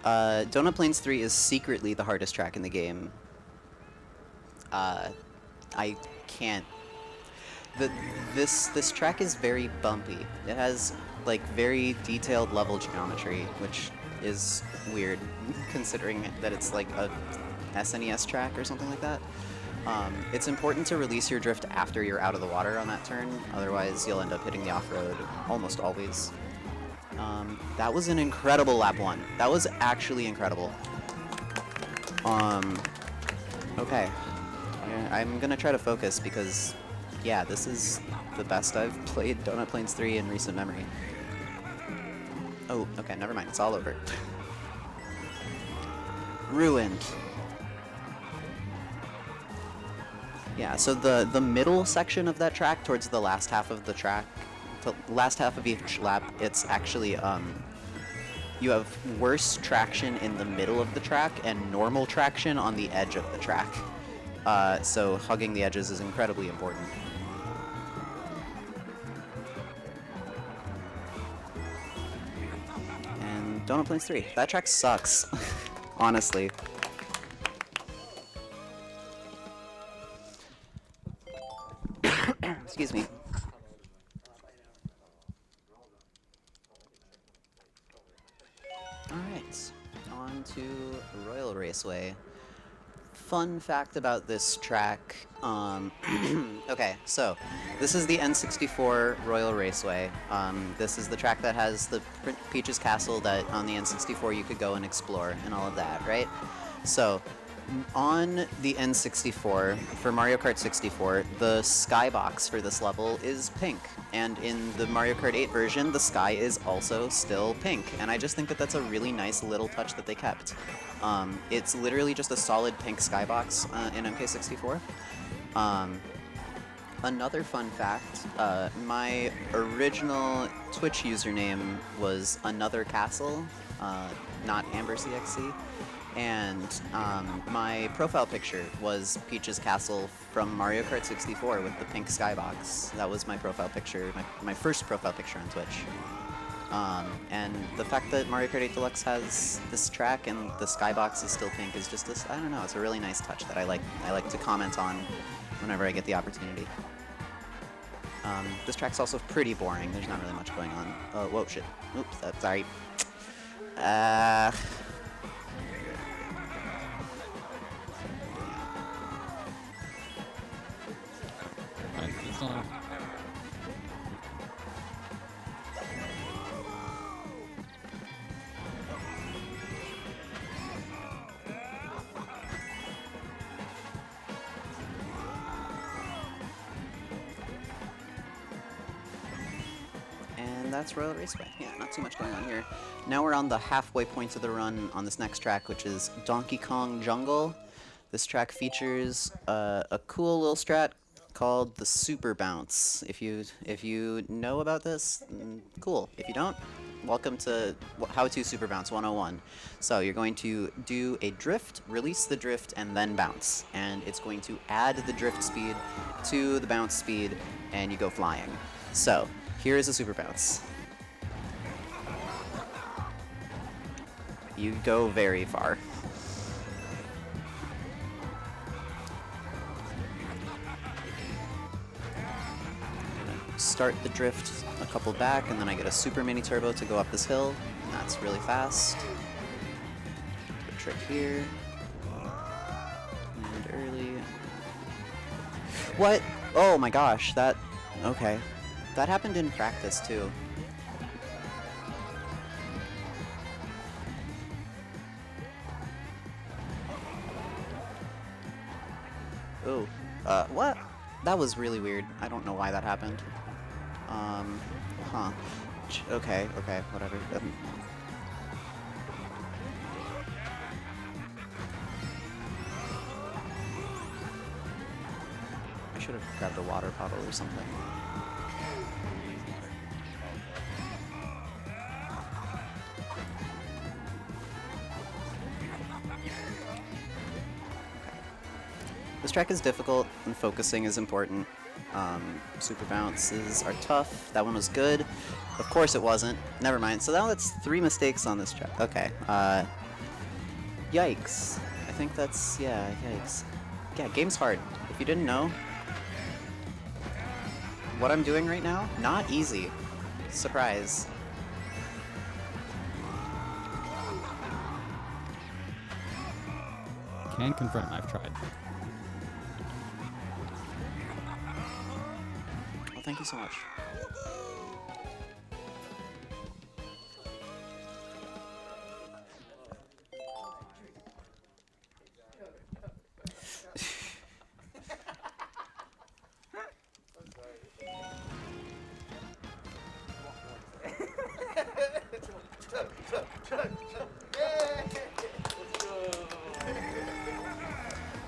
Donut Plains 3 is secretly the hardest track in the game. I can't. This track is very bumpy. It has like very detailed level geometry, which is weird considering that it's like a SNES track or something like that. It's important to release your drift after you're out of the water on that turn, otherwise you'll end up hitting the off-road almost always. That was an incredible lap 1. That was actually incredible. Okay. I'm gonna try to focus because, yeah, this is the best I've played Donut Plains 3 in recent memory. Oh, okay, never mind. It's all over. Ruined. Yeah, so the middle section of that track, towards the last half of the track, the last half of each lap, it's actually, you have worse traction in the middle of the track and normal traction on the edge of the track. So hugging the edges is incredibly important. And Donut Plains 3. That track sucks, honestly. Excuse me. Alright, on to Royal Raceway. Fun fact about this track, okay, so this is the N64 Royal Raceway. This is the track that has the Peach's Castle that on the N64 you could go and explore and all of that, right? So, on the N64, for Mario Kart 64, the skybox for this level is pink. And in the Mario Kart 8 version, the sky is also still pink. And I just think that that's a really nice little touch that they kept. It's literally just a solid pink skybox in MK64. Another fun fact, my original Twitch username was Another Castle, not Amber CXC. And my profile picture was Peach's Castle from Mario Kart 64 with the pink skybox. That was my profile picture, my first profile picture on Twitch. And the fact that Mario Kart 8 Deluxe has this track and the skybox is still pink is just this, I don't know, it's a really nice touch that I like to comment on whenever I get the opportunity. This track's also pretty boring, there's not really much going on. Oh, whoa, shit. Oops, sorry. And that's Royal Raceway. Yeah, not too much going on here. Now we're on the halfway point of the run on this next track, which is Donkey Kong Jungle. This track features a cool little strat called the Super Bounce. If you know about this, cool. If you don't, welcome to How to Super Bounce 101. So you're going to do a drift, release the drift, and then bounce. And it's going to add the drift speed to the bounce speed, and you go flying. So here is a super bounce. You go very far. Start the drift a couple back, and then I get a super mini turbo to go up this hill, and that's really fast. Good trick here. And early. What? Oh my gosh, that... Okay. That happened in practice, too. Oh. What? That was really weird. I don't know why that happened. Huh. Okay, whatever. I should have grabbed a water bottle or something. This track is difficult, and focusing is important. Super bounces are tough. That one was good. Of course it wasn't. Never mind. So now that's 3 mistakes on this track. Okay. Yikes. I think that's... yeah, yikes. Yeah, game's hard. If you didn't know, what I'm doing right now, not easy. Surprise. Can confirm, I've tried. Well, thank you so much.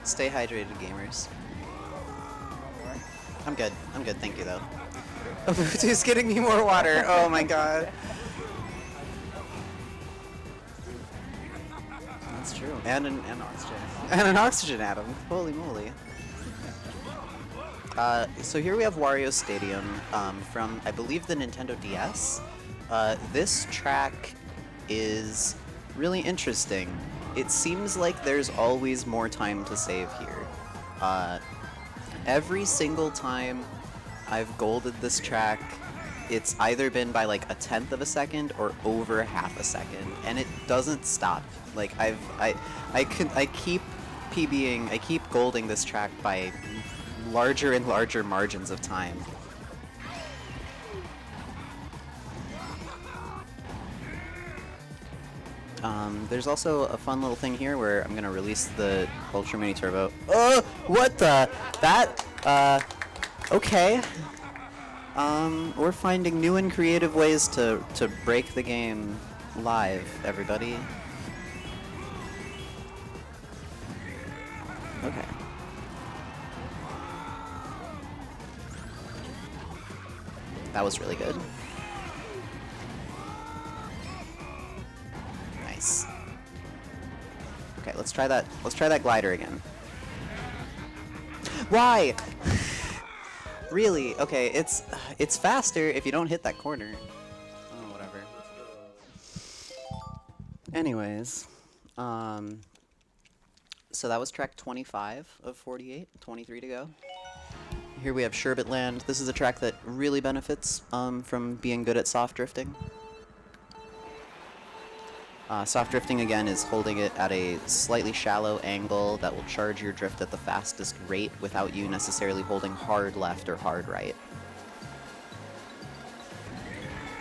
Stay hydrated, gamers. I'm good, thank you though. Who's getting me more water? Oh my god. That's true. And an oxygen. And an oxygen atom. Holy moly. So here we have Wario Stadium from, I believe, the Nintendo DS. This track is really interesting. It seems like there's always more time to save here. Every single time I've golded this track, it's either been by like 1/10 of a second or over half a second, and it doesn't stop. Like I keep PBing, I keep golding this track by larger and larger margins of time. There's also a fun little thing here where I'm gonna release the Ultra Mini Turbo. Oh, what the? That, okay. We're finding new and creative ways to break the game live, everybody. Okay. That was really good. Nice. Okay, let's try that. Let's try that glider again. Why? Really? Okay, it's faster if you don't hit that corner. Oh, whatever. Anyways, so that was track 25 of 48, 23 to go. Here we have Sherbet Land. This is a track that really benefits from being good at soft drifting. Soft drifting, again, is holding it at a slightly shallow angle that will charge your drift at the fastest rate without you necessarily holding hard left or hard right.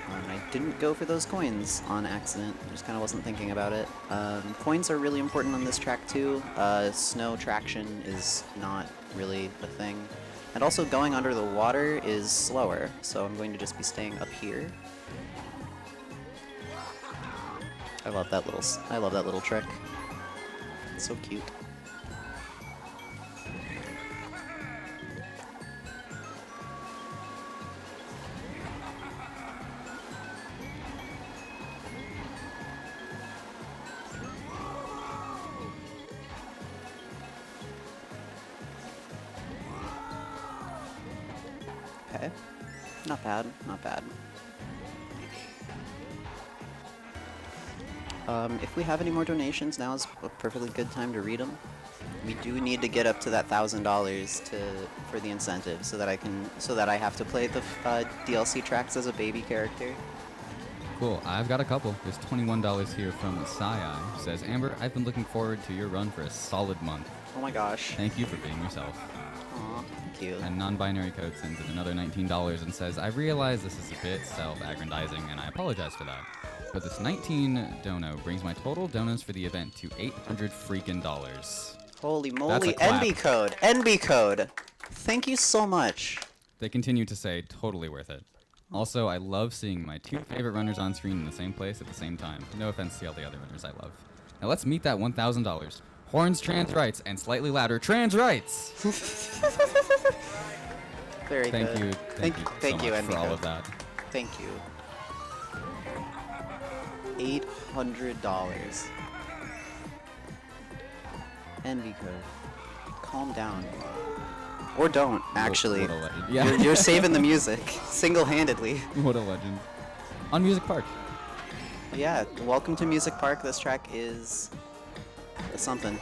I didn't go for those coins on accident. I just kind of wasn't thinking about it. Coins are really important on this track, too. Snow traction is not really a thing. And also going under the water is slower, so I'm going to just be staying up here. I love that little trick. It's so cute. Okay. Not bad, not bad. If we have any more donations, now is a perfectly good time to read them. We do need to get up to that $1,000 for the incentive, so that I have to play the DLC tracks as a baby character. Cool. I've got a couple. There's $21 here from Sai. Says, Amber, I've been looking forward to your run for a solid month. Oh my gosh. Thank you for being yourself. Aw, thank you. And non-binary code sends in another $19 and says, I realize this is a bit self-aggrandizing, and I apologize for that. But this 19 dono brings my total donos for the event to $800 freaking dollars. Holy That's moly, a clap. NB code, NB code. Thank you so much. They continue to say, totally worth it. Also, I love seeing my two favorite runners on screen in the same place at the same time. No offense to all the other runners I love. Now let's meet that $1,000. Horns trans rights and slightly louder trans rights. Very Thank good. you. Thank so you, much NB for all code. of that. Thank you. $800. NB code. Calm down. Or don't, actually. What a legend. Yeah. You're saving the music, single-handedly. What a legend. On Music Park. Yeah, welcome to Music Park. This track is something.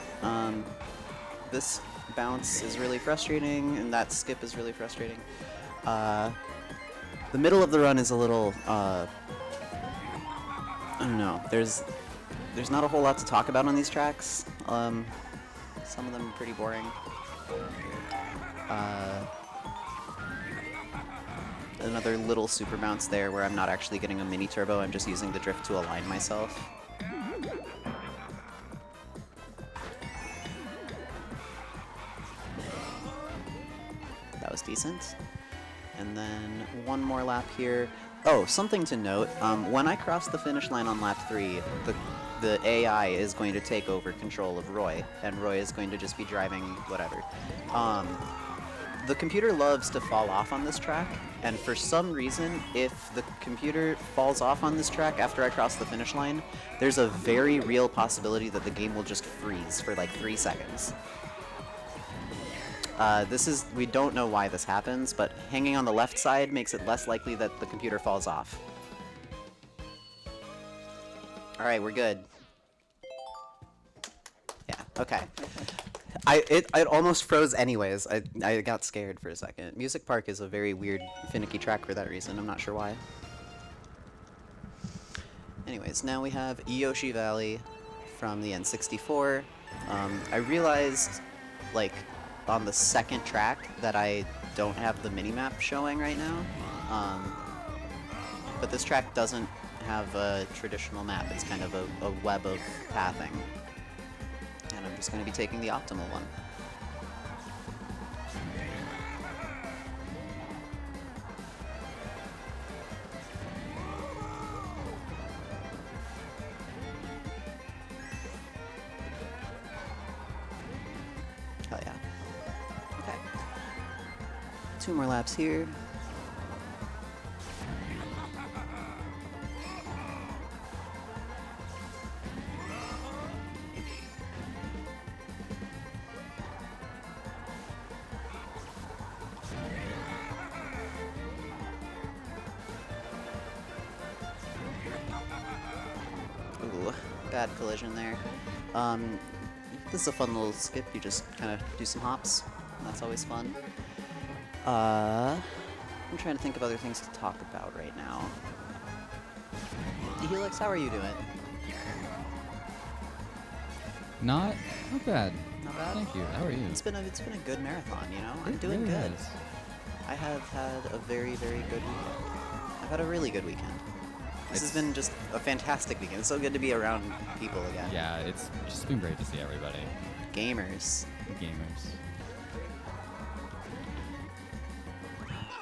This bounce is really frustrating, and that skip is really frustrating. The middle of the run is a little, I don't know. There's not a whole lot to talk about on these tracks. Some of them are pretty boring. Another little super bounce there where I'm not actually getting a mini turbo, I'm just using the drift to align myself. That was decent. And then one more lap here. Oh, something to note, when I cross the finish line on lap 3, the AI is going to take over control of Roy, and Roy is going to just be driving whatever. The computer loves to fall off on this track, and for some reason, if the computer falls off on this track after I cross the finish line, there's a very real possibility that the game will just freeze for like 3 seconds. We don't know why this happens, but hanging on the left side makes it less likely that the computer falls off. Alright, we're good. Yeah, okay. It almost froze anyways. I got scared for a second. Music Park is a very weird, finicky track for that reason. I'm not sure why. Anyways, now we have Yoshi Valley from the N64. I realized, like, on the second track that I don't have the minimap showing right now. But this track doesn't have a traditional map. It's kind of a web of pathing. And I'm just going to be taking the optimal one. Hell yeah. Okay. 2 more laps here. Ooh, bad collision there. This is a fun little skip. You just kind of do some hops. That's always fun. I'm trying to think of other things to talk about right now. Helix, how are you doing? Not bad. Not bad? Thank you. How are you? It's been a good marathon, you know? I'm It doing really good. has. I have had a very, very good weekend. I've had a really good weekend. This has been just a fantastic weekend. It's so good to be around people again. Yeah, it's just been great to see everybody. Gamers. Gamers.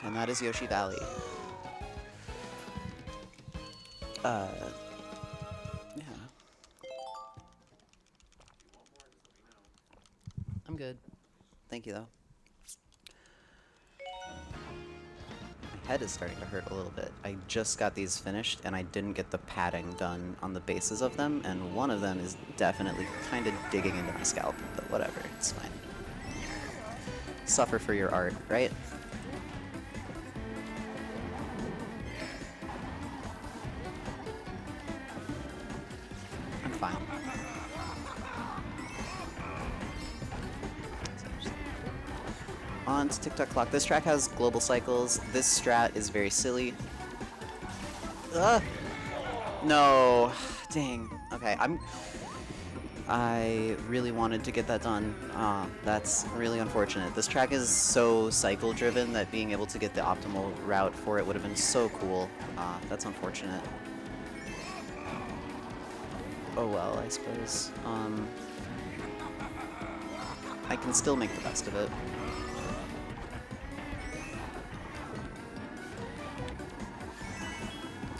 And that is Yoshi Valley. Yeah. I'm good. Thank you, though. My head is starting to hurt a little bit. I just got these finished, and I didn't get the padding done on the bases of them, and one of them is definitely kind of digging into my scalp, but whatever, it's fine. Suffer for your art, right? On to TikTok Clock. This track has global cycles. This strat is very silly. Ugh! No. Dang. Okay, I really wanted to get that done. That's really unfortunate. This track is so cycle driven that being able to get the optimal route for it would have been so cool. That's unfortunate. Oh well, I suppose. I can still make the best of it.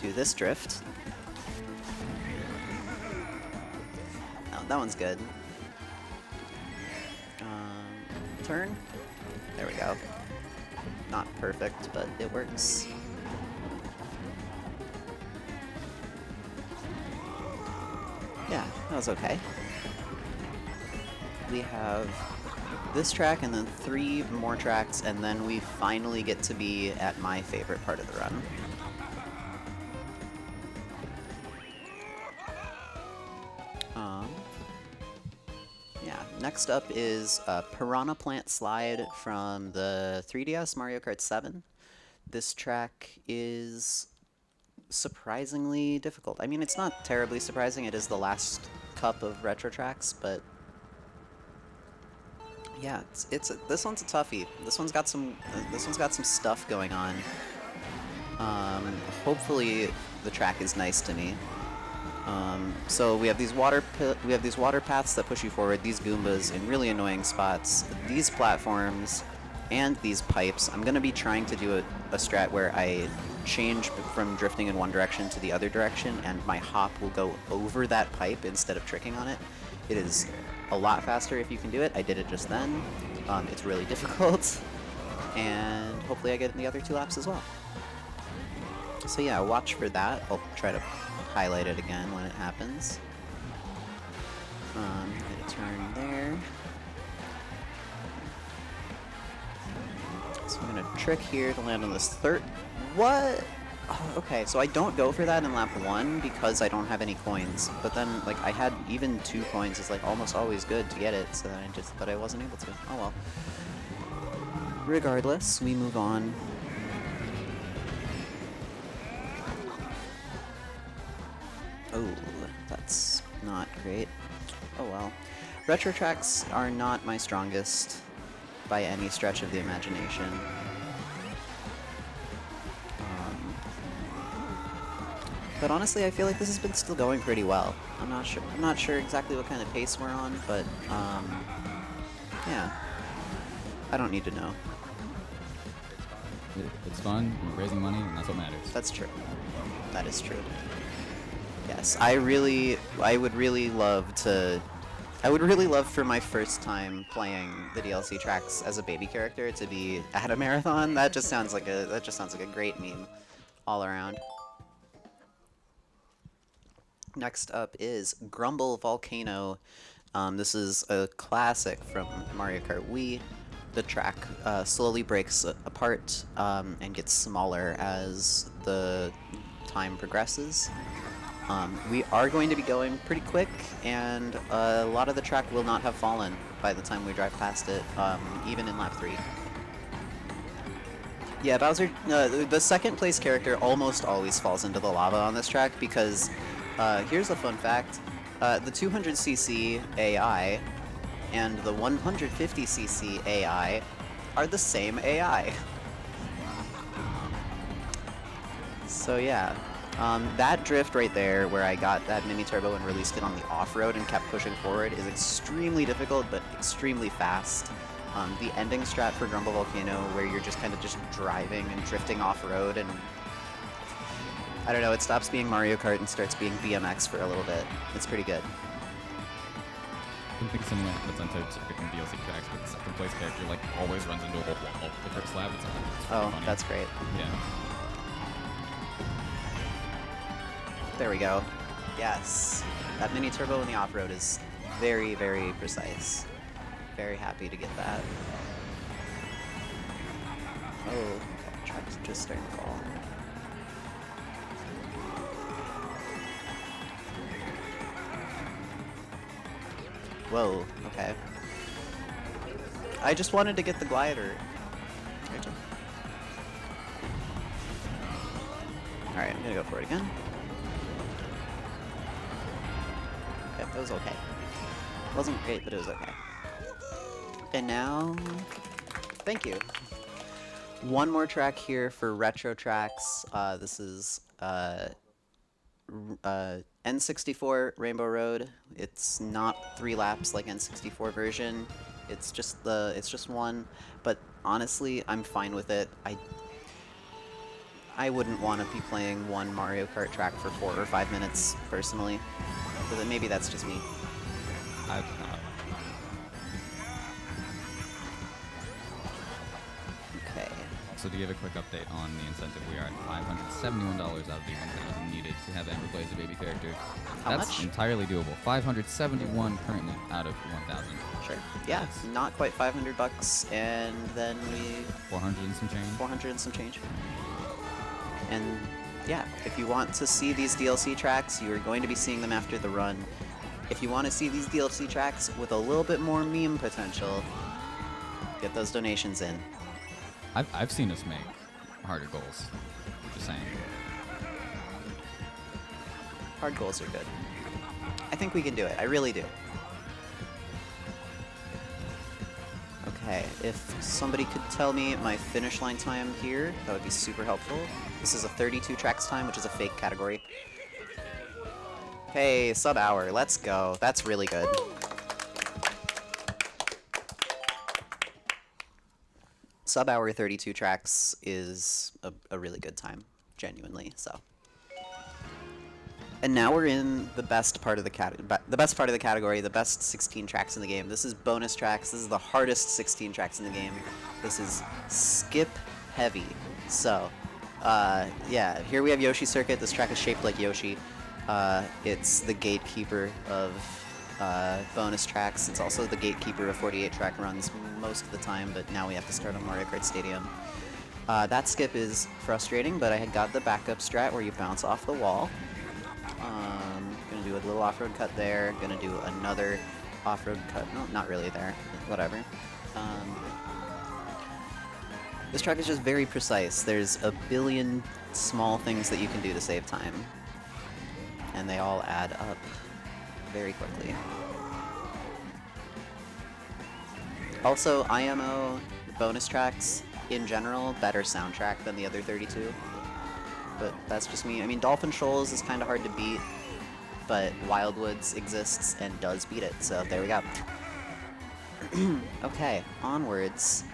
Do this drift. Oh, that one's good. Turn. There we go. Not perfect, but it works. Yeah, that was okay. We have this track and then 3 more tracks, and then we finally get to be at my favorite part of the run. Yeah, next up is Piranha Plant Slide from the 3DS Mario Kart 7. This track is surprisingly difficult. I mean, it's not terribly surprising. It is the last cup of retro tracks, but yeah, this one's a toughie. This one's got some stuff going on. Hopefully the track is nice to me. So we have these water paths that push you forward, these Goombas in really annoying spots, these platforms, and these pipes. I'm gonna be trying to do a strat where I change from drifting in one direction to the other direction, and my hop will go over that pipe instead of tricking on it. It is a lot faster if you can do it. I did it just then. It's really difficult, and hopefully I get it in the other 2 laps as well. So yeah, watch for that. I'll try to highlight it again when it happens. Get a turn there. So I'm gonna trick here to land on this third. What? Oh, okay, so I don't go for that in lap 1 because I don't have any coins. But then, like, I had even 2 coins. It's like almost always good to get it, so but I wasn't able to. Oh well. Regardless, we move on. Oh, that's not great. Oh well. Retro tracks are not my strongest by any stretch of the imagination. But honestly, I feel like this has been still going pretty well. I'm not sure exactly what kind of pace we're on, but yeah. I don't need to know. It's fun, we're raising money, and that's what matters. That's true. That is true. Yes, I would really love for my first time playing the DLC tracks as a baby character to be at a marathon. That just sounds like a great meme all around. Next up is Grumble Volcano. This is a classic from Mario Kart Wii. The track slowly breaks apart and gets smaller as the time progresses. We are going to be going pretty quick, and a lot of the track will not have fallen by the time we drive past it, even in lap 3. Yeah, Bowser, the second place character almost always falls into the lava on this track because, here's a fun fact, the 200cc AI and the 150cc AI are the same AI. So yeah. That drift right there, where I got that mini turbo and released it on the off-road and kept pushing forward, is extremely difficult, but extremely fast. The ending strat for Grumble Volcano, where you're just kind of just driving and drifting off-road, and I don't know, it stops being Mario Kart and starts being BMX for a little bit. It's pretty good. I think something like that's Untitled Circuit and DLC tracks, but the second place character like always runs into a whole wall the first lap. It's oh, funny. That's great. Yeah. There we go. Yes. That mini turbo in the off-road is very, very precise. Very happy to get that. Oh, the track's just starting to fall. Whoa, okay. I just wanted to get the glider. Right there. Alright, I'm gonna go for it again. Okay, that was okay. It wasn't great, but it was okay. And now, thank you. One more track here for retro tracks. This is N64 Rainbow Road. It's not 3 laps like N64 version. It's just one. But honestly, I'm fine with it. I wouldn't want to be playing one Mario Kart track for 4 or 5 minutes personally. But maybe that's just me. Okay. So to give a quick update on the incentive, we are at $571 out of the 1,000 needed to have Amber play as a baby character. How That's much? entirely doable. 571 currently out of 1,000. Sure. Yeah, Nice. not quite $500, and then we 400 and some change. 400 and some change. And yeah, if you want to see these DLC tracks, you are going to be seeing them after the run. If you want to see these DLC tracks with a little bit more meme potential, get those donations in. I've seen us make harder goals. Just saying. Hard goals are good. I think we can do it. I really do. Okay, if somebody could tell me my finish line time here, that would be super helpful. This is a 32 tracks time, which is a fake category. Hey, sub-hour, let's go. That's really good. Sub-hour 32 tracks is a really good time, genuinely, so. And now we're in the best part of the category, the best 16 tracks in the game. This is bonus tracks. This is the hardest 16 tracks in the game. This is skip heavy. So, yeah, here we have Yoshi Circuit. This track is shaped like Yoshi. It's the gatekeeper of bonus tracks. It's also the gatekeeper of 48 track runs most of the time, but now we have to start on Mario Kart Stadium. That skip is frustrating, but I had got the backup strat where you bounce off the wall. Gonna do a little off-road cut there. Gonna do another off-road cut. No, not really there. Whatever. This track is just very precise. There's a billion small things that you can do to save time. And they all add up very quickly. Also, IMO bonus tracks, in general, better soundtrack than the other 32. But that's just me. I mean, Dolphin Shoals is kind of hard to beat, but Wildwoods exists and does beat it, so there we go. Okay, onwards.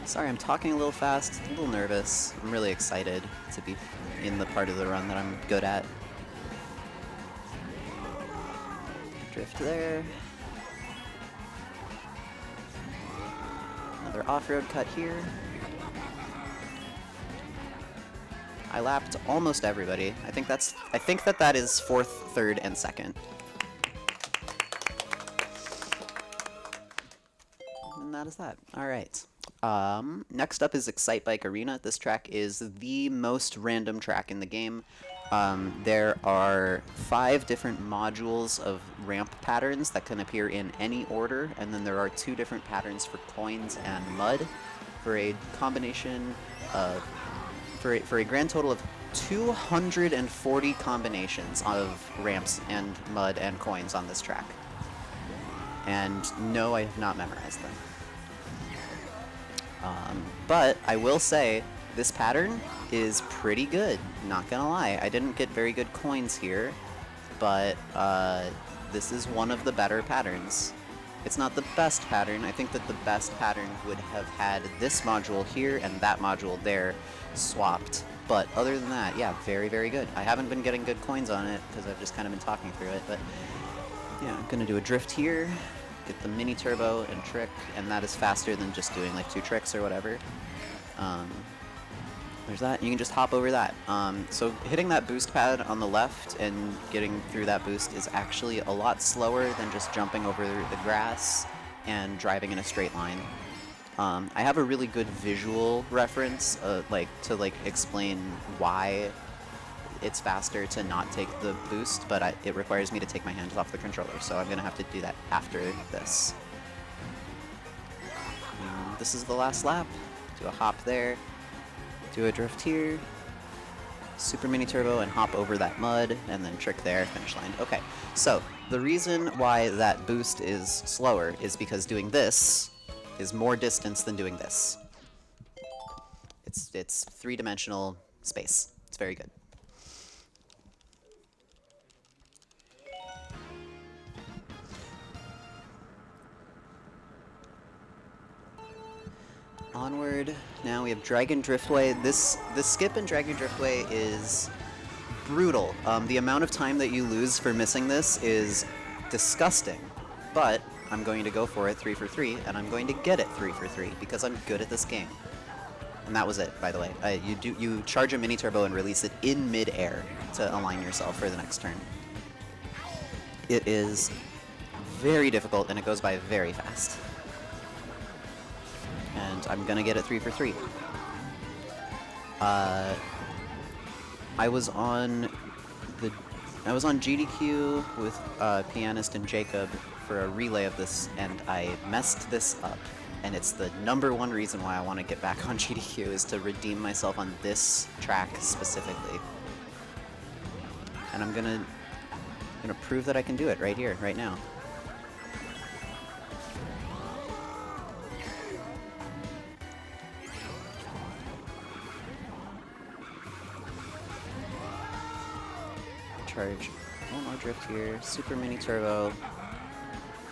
Sorry, I'm talking a little fast, a little nervous. I'm really excited to be in the part of the run that I'm good at. Drift there. Another off-road cut here. I lapped almost everybody. I think that is 4th, 3rd, and 2nd. And that is that. All right. Next up is Excitebike Arena. This track is the most random track in the game. There are 5 different modules of ramp patterns that can appear in any order, and then there are 2 different patterns for coins and mud, for a combination of for a grand total of 240 combinations of ramps and mud and coins on this track. And no, I have not memorized them. But I will say, this pattern is pretty good, not gonna lie. I didn't get very good coins here, but this is one of the better patterns. It's not the best pattern. I think that the best pattern would have had this module here and that module there swapped. But other than that, yeah, very, very good. I haven't been getting good coins on it because I've just kind of been talking through it, but yeah, I'm gonna do a drift here, get the mini turbo and trick, and that is faster than just doing like 2 tricks or whatever. There's that. You can just hop over that. So hitting that boost pad on the left and getting through that boost is actually a lot slower than just jumping over the grass and driving in a straight line. I have a really good visual reference, to explain why it's faster to not take the boost, but it requires me to take my hands off the controller, so I'm gonna have to do that after this. this is the last lap. Do a hop there, do a drift here, super mini turbo and hop over that mud, and then trick there, finish line. Okay, so the reason why that boost is slower is because doing this is more distance than doing this. It's three-dimensional space. It's very good. Onward. Now we have Dragon Driftway. This skip in Dragon Driftway is brutal. The amount of time that you lose for missing this is disgusting. But I'm going to go for it 3 for 3, and I'm going to get it 3 for 3 because I'm good at this game. And that was it, by the way. You charge a mini turbo and release it in mid-air to align yourself for the next turn. It is very difficult, and it goes by very fast. And I'm gonna get it 3 for 3. I was on GDQ with Pianist and Jacob for a relay of this, and I messed this up. And it's the #1 reason why I want to get back on GDQ is to redeem myself on this track specifically. And I'm gonna prove that I can do it right here, right now. Charge. One more drift here. Super mini turbo.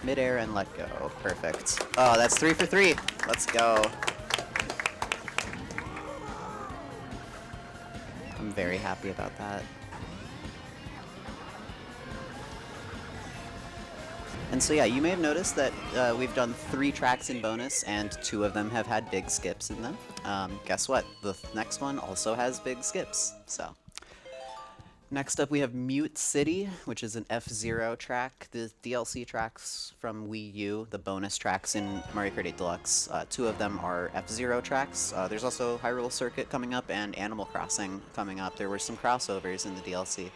Mid-air and let go. Perfect. Oh, that's 3 for 3. Let's go. I'm very happy about that. And so yeah, you may have noticed that we've done 3 tracks in bonus, and 2 of them have had big skips in them. Guess what? The next one also has big skips. So. Next up we have Mute City, which is an F-Zero track. The DLC tracks from Wii U, the bonus tracks in Mario Kart 8 Deluxe, 2 of them are F-Zero tracks. There's also Hyrule Circuit coming up and Animal Crossing coming up. There were some crossovers in the DLC.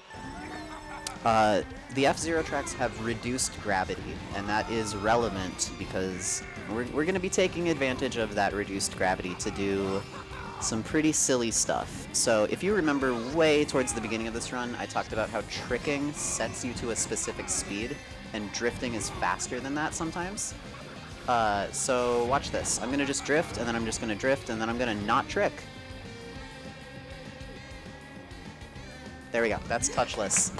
The F-Zero tracks have reduced gravity, and that is relevant because we're going to be taking advantage of that reduced gravity to do some pretty silly stuff. So if you remember way towards the beginning of this run, I talked about how tricking sets you to a specific speed, and drifting is faster than that sometimes. So watch this. I'm going to just drift, and then I'm just going to drift, and then I'm going to not trick. There we go. That's touchless.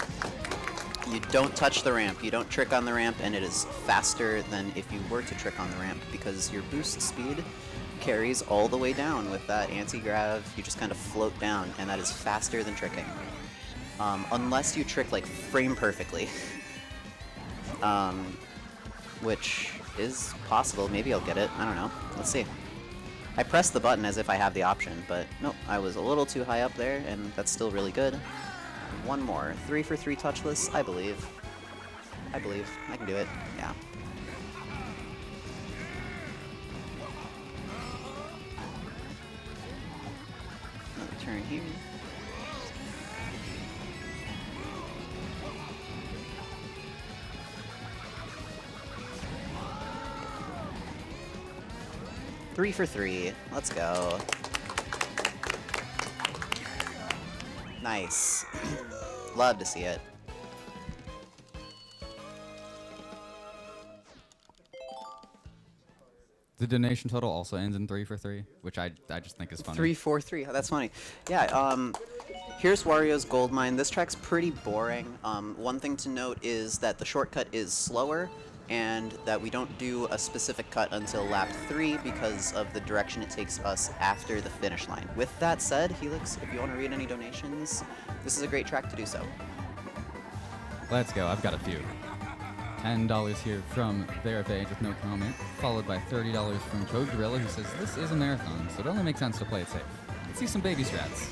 You don't touch the ramp, you don't trick on the ramp, and it is faster than if you were to trick on the ramp because your boost speed carries all the way down with that anti-grav. You just kind of float down, and that is faster than tricking. Unless you trick like frame perfectly. Which is possible. Maybe I'll get it. I don't know. Let's see. I pressed the button as if I have the option, but nope, I was a little too high up there, and that's still really good. One more. 3 for 3 touchless, I believe. I believe. I can do it. Yeah. Another turn here. Three for 3. Let's go. Nice. Love to see it. The donation total also ends in 3 for 3, which I just think is funny. 3 for 3. That's funny. Yeah. Here's Wario's Gold Mine. This track's pretty boring. One thing to note is that the shortcut is slower, and that we don't do a specific cut until lap 3 because of the direction it takes us after the finish line. With that said, Helix, if you want to read any donations, this is a great track to do so. Let's go. I've got a few. $10 here from Verifage with no comment, followed by $30 from Code Gorilla, who says, "This is a marathon, so it only makes sense to play it safe. Let's see some baby strats."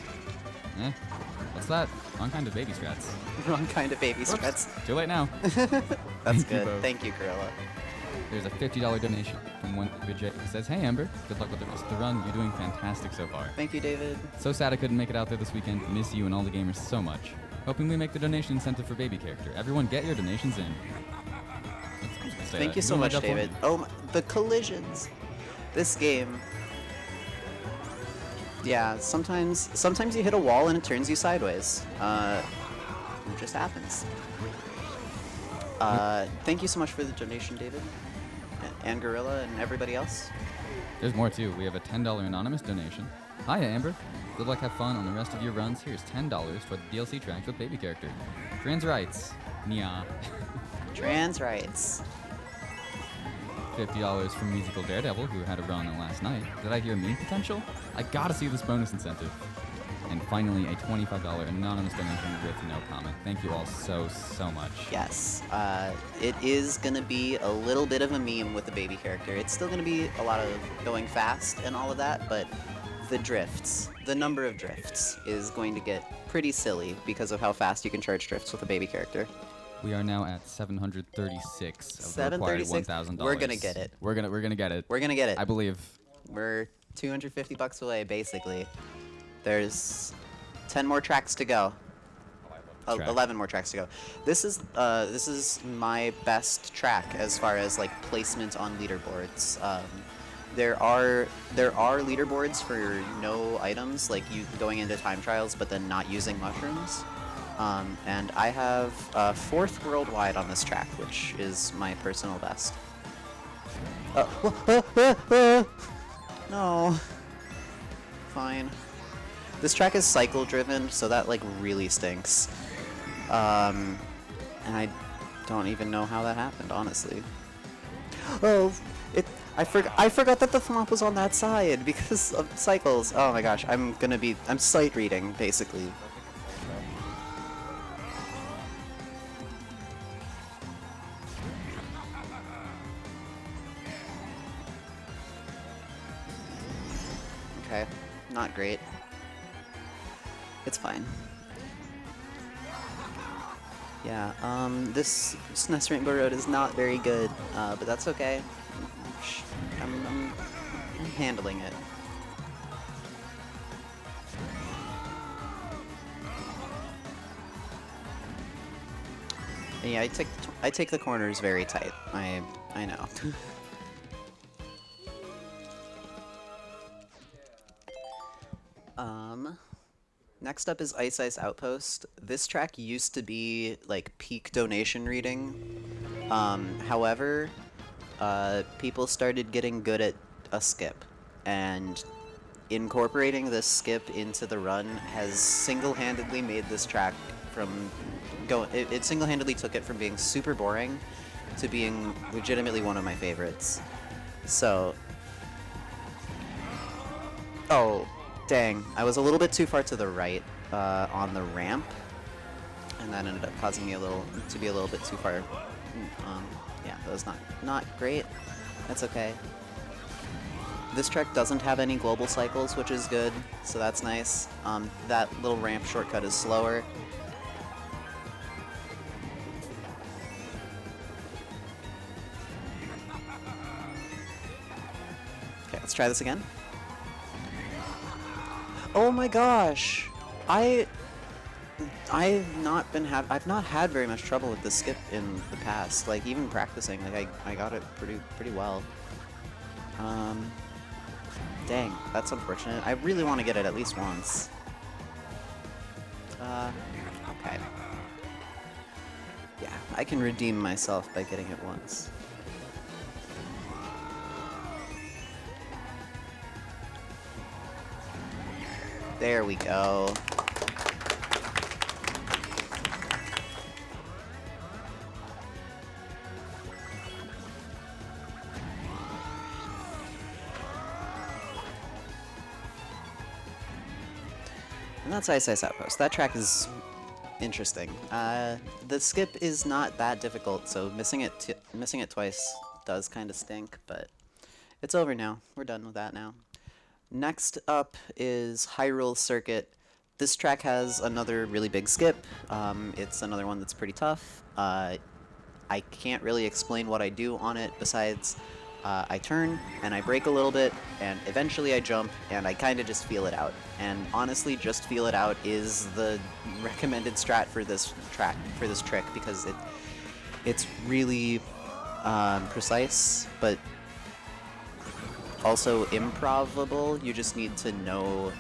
What's that? Wrong kind of baby strats. Wrong kind of baby strats. Too late now. That's good. Thank you, Gorilla. There's a $50 donation from one Vijay who says, "Hey Amber, good luck with the rest of the run. You're doing fantastic so far. Thank you, David. So sad I couldn't make it out there this weekend. Miss you and all the gamers so much. Hoping we make the donation incentive for baby character. Everyone get your donations in." Thank you so much, David. Oh, the collisions. This game. Yeah, sometimes you hit a wall and it turns you sideways. It just happens. Thank you so much for the donation, David, and Gorilla, and everybody else. There's more too. We have a $10 anonymous donation. Hiya, Amber. Good luck, have fun on the rest of your runs. Here's $10 for the DLC tracks with baby character. Trans rights. Nya. Trans rights. $50 from Musical Daredevil, who had a run last night. Did I hear meme potential? I gotta see this bonus incentive. And finally, a $25 anonymous donation with no comment. Thank you all so much. Yes, it is gonna be a little bit of a meme with the baby character. It's still gonna be a lot of going fast and all of that, but the drifts, the number of drifts is going to get pretty silly because of how fast you can charge drifts with a baby character. We are now at 736 of the required $1,000. We're gonna get it. We're gonna get it. We're gonna get it. I believe. We're $250 away, basically. There's 10 more tracks to go. 11 more tracks to go. This is my best track as far as like placement on leaderboards. There are leaderboards for no items, like you going into time trials but then not using mushrooms. And I have 4th worldwide on this track, which is my personal best. No. Fine. This track is cycle driven, so that like really stinks. And I don't even know how that happened, honestly. Oh, I forgot that the Thwomp was on that side because of cycles. Oh my gosh, I'm sight reading, basically. Okay, not great. It's fine. Yeah, this SNES Rainbow Road is not very good, but that's okay. I'm handling it. And yeah, I take the corners very tight. I know. Next up is Ice Outpost. This track used to be like peak donation reading. However, people started getting good at a skip, and incorporating this skip into the run has single-handedly made this track from it single-handedly took it from being super boring to being legitimately one of my favorites. So, oh, dang, I was a little bit too far to the right on the ramp, and that ended up causing me to be a little bit too far. Yeah, that was not great. That's okay. This track doesn't have any global cycles, which is good, so that's nice. That little ramp shortcut is slower. Okay, let's try this again. Oh my gosh! I've not had very much trouble with this skip in the past. Like even practicing, like I got it pretty well. Dang, that's unfortunate. I really want to get it at least once. Okay. Yeah, I can redeem myself by getting it once. There we go. And that's Ice Outpost. That track is interesting. The skip is not that difficult, so missing it twice does kind of stink, but it's over now. We're done with that now. Next up is Hyrule Circuit. This track has another really big skip. It's another one that's pretty tough. I can't really explain what I do on it besides I turn and I brake a little bit and eventually I jump and I kind of just feel it out. And honestly, just feel it out is the recommended strat for this trick because it's really precise, but also improvable. You just need to know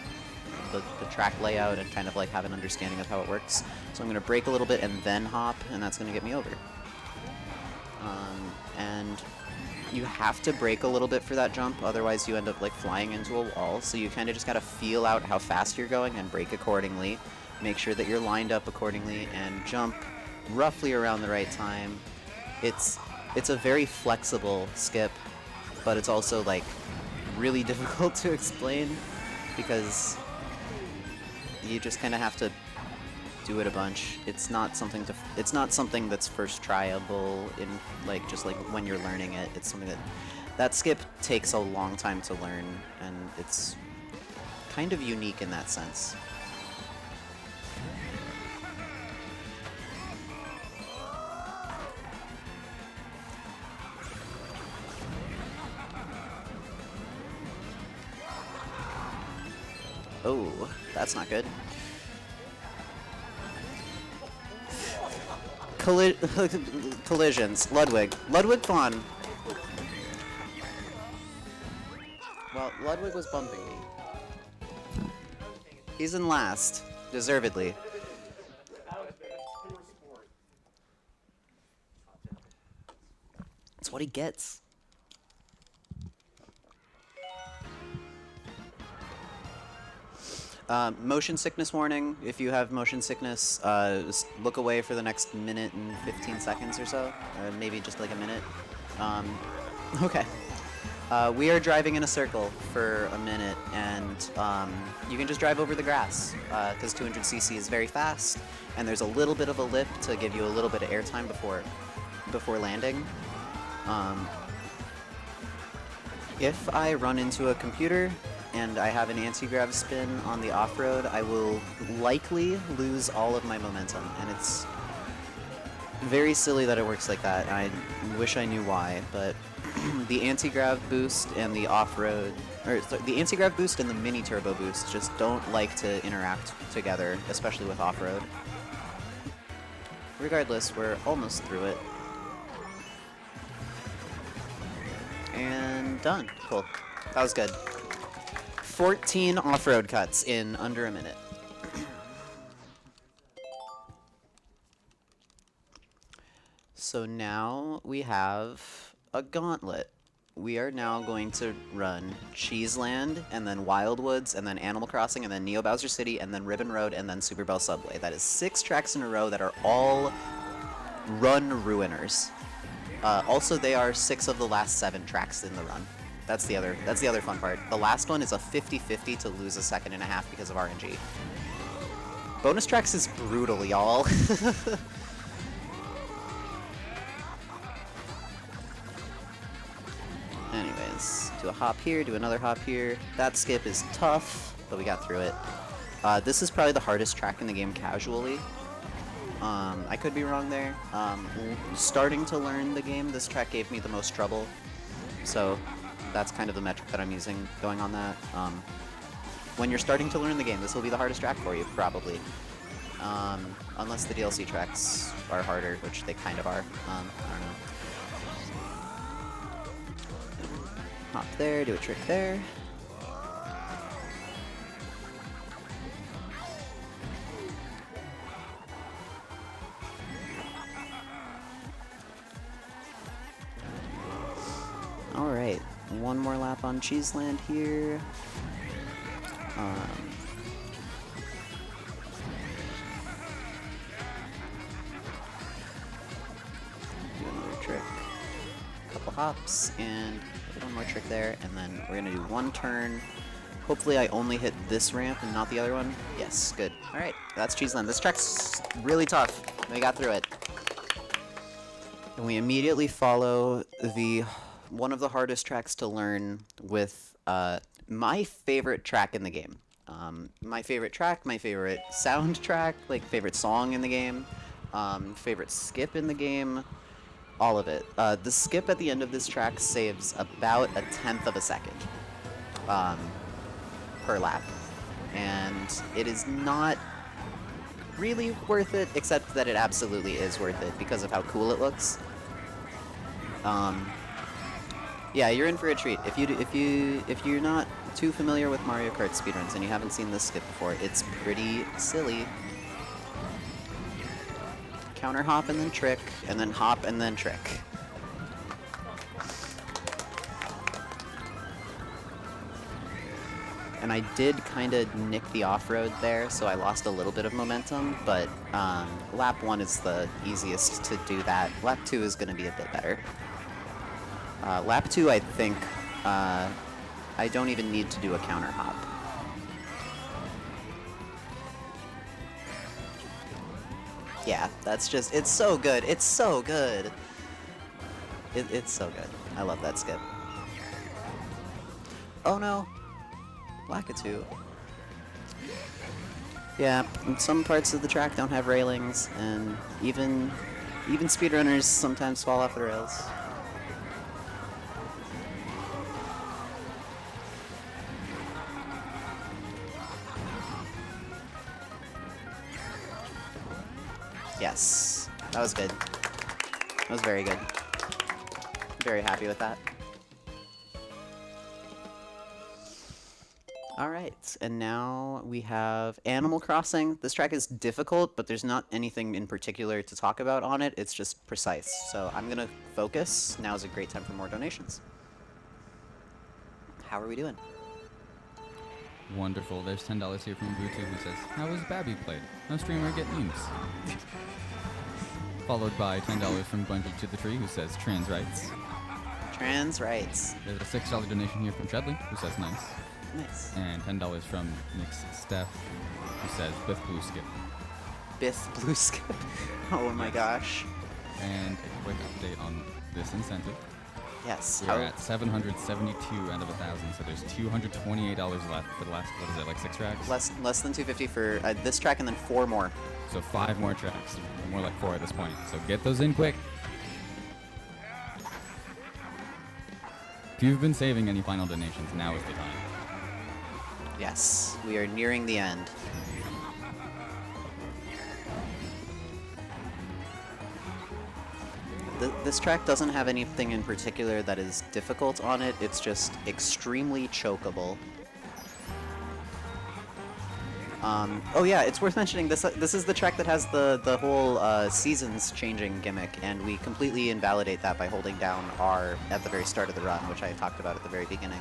the track layout and kind of like have an understanding of how it works. So I'm going to brake a little bit and then hop, and that's going to get me over. And you have to brake a little bit for that jump, otherwise you end up like flying into a wall. So you kind of just got to feel out how fast you're going and brake accordingly. Make sure that you're lined up accordingly and jump roughly around the right time. It's a very flexible skip, but it's also like really difficult to explain because you just kind of have to do it a bunch. It's not something that's first tryable in like just like when you're learning it. It's something that skip takes a long time to learn, and it's kind of unique in that sense. Oh, that's not good. Collisions. Ludwig. Ludwig Fawn. Well, Ludwig was bumping me. He's in last. Deservedly. That's what he gets. Motion sickness warning. If you have motion sickness, just look away for the next minute and 15 seconds or so, or maybe just like a minute. Okay. We are driving in a circle for a minute, and you can just drive over the grass, because 200cc is very fast, and there's a little bit of a lip to give you a little bit of airtime before landing. If I run into a computer and I have an anti-grav spin on the off-road, I will likely lose all of my momentum, and it's very silly that it works like that. I wish I knew why, but the anti-grav boost and the off-road, or sorry, the anti-grav boost and the mini turbo boost just don't like to interact together, especially with off-road. Regardless, we're almost through it. And done. Cool. That was good. 14 off-road cuts in under a minute. So now we have a gauntlet. We are now going to run Cheeseland, and then Wildwoods, and then Animal Crossing, and then Neo Bowser City, and then Ribbon Road, and then Super Bell Subway. That is 6 tracks in a row that are all run ruiners. Also, they are 6 of the last 7 tracks in the run. That's the other fun part. The last one is a 50-50 to lose a second and a half because of RNG. Bonus tracks is brutal, y'all. Anyways, do a hop here, do another hop here. That skip is tough, but we got through it. This is probably the hardest track in the game casually. I could be wrong there. Starting to learn the game, this track gave me the most trouble. So that's kind of the metric that I'm using going on that. When you're starting to learn the game, this will be the hardest track for you, probably. Unless the DLC tracks are harder, which they kind of are. I don't know. Hop there, do a trick there. Alright, one more lap on Cheeseland here. Do another trick. Couple hops, and one more trick there, and then we're gonna do one turn. Hopefully I only hit this ramp and not the other one. Yes, good. Alright, that's Cheeseland. This track's really tough. We got through it. And we immediately follow one of the hardest tracks to learn with my favorite track in the game. My favorite track, my favorite soundtrack, like favorite song in the game, favorite skip in the game, all of it. The skip at the end of this track saves about 1/10 of a second per lap. And it is not really worth it, except that it absolutely is worth it because of how cool it looks. Yeah, you're in for a treat. If you're not too familiar with Mario Kart speedruns and you haven't seen this skip before, it's pretty silly. Counter hop and then trick, and then hop and then trick. And I did kind of nick the off-road there, so I lost a little bit of momentum, but lap 1 is the easiest to do that. Lap 2 is going to be a bit better. Lap 2, I think, I don't even need to do a counter hop. Yeah, that's just, it's so good. It's so good. It's so good. I love that skip. Oh no. Lakitu. Yeah, some parts of the track don't have railings, and even speedrunners sometimes fall off the rails. Yes, that was good. That was very good. Very happy with that. Alright, and now we have Animal Crossing. This track is difficult, but there's not anything in particular to talk about on it. It's just precise. So I'm going to focus. Now is a great time for more donations. How are we doing? Wonderful. There's $10 here from Bluetooth who says, "How was Babby played? No streamer get memes." Followed by $10 from Bungie to the Tree who says, "Trans rights." Trans rights. There's a $6 donation here from Chedley who says, "Nice." Nice. And $10 from Nick's Steph who says, "Biff Blue Skip." Biff Blue Skip. Oh my gosh. And a quick update on this incentive. Yes. We're at 772 out of 1,000, so there's $228 left for the last, what is it, like 6 tracks? Less than 250 for this track, and then 4 more. So 5 more tracks, more like 4 at this point. So get those in quick. If you've been saving any final donations, now is the time. Yes, we are nearing the end. This track doesn't have anything in particular that is difficult on it. It's just extremely chokeable. Oh yeah, it's worth mentioning this is the track that has the whole seasons changing gimmick, and we completely invalidate that by holding down R at the very start of the run, which I talked about at the very beginning.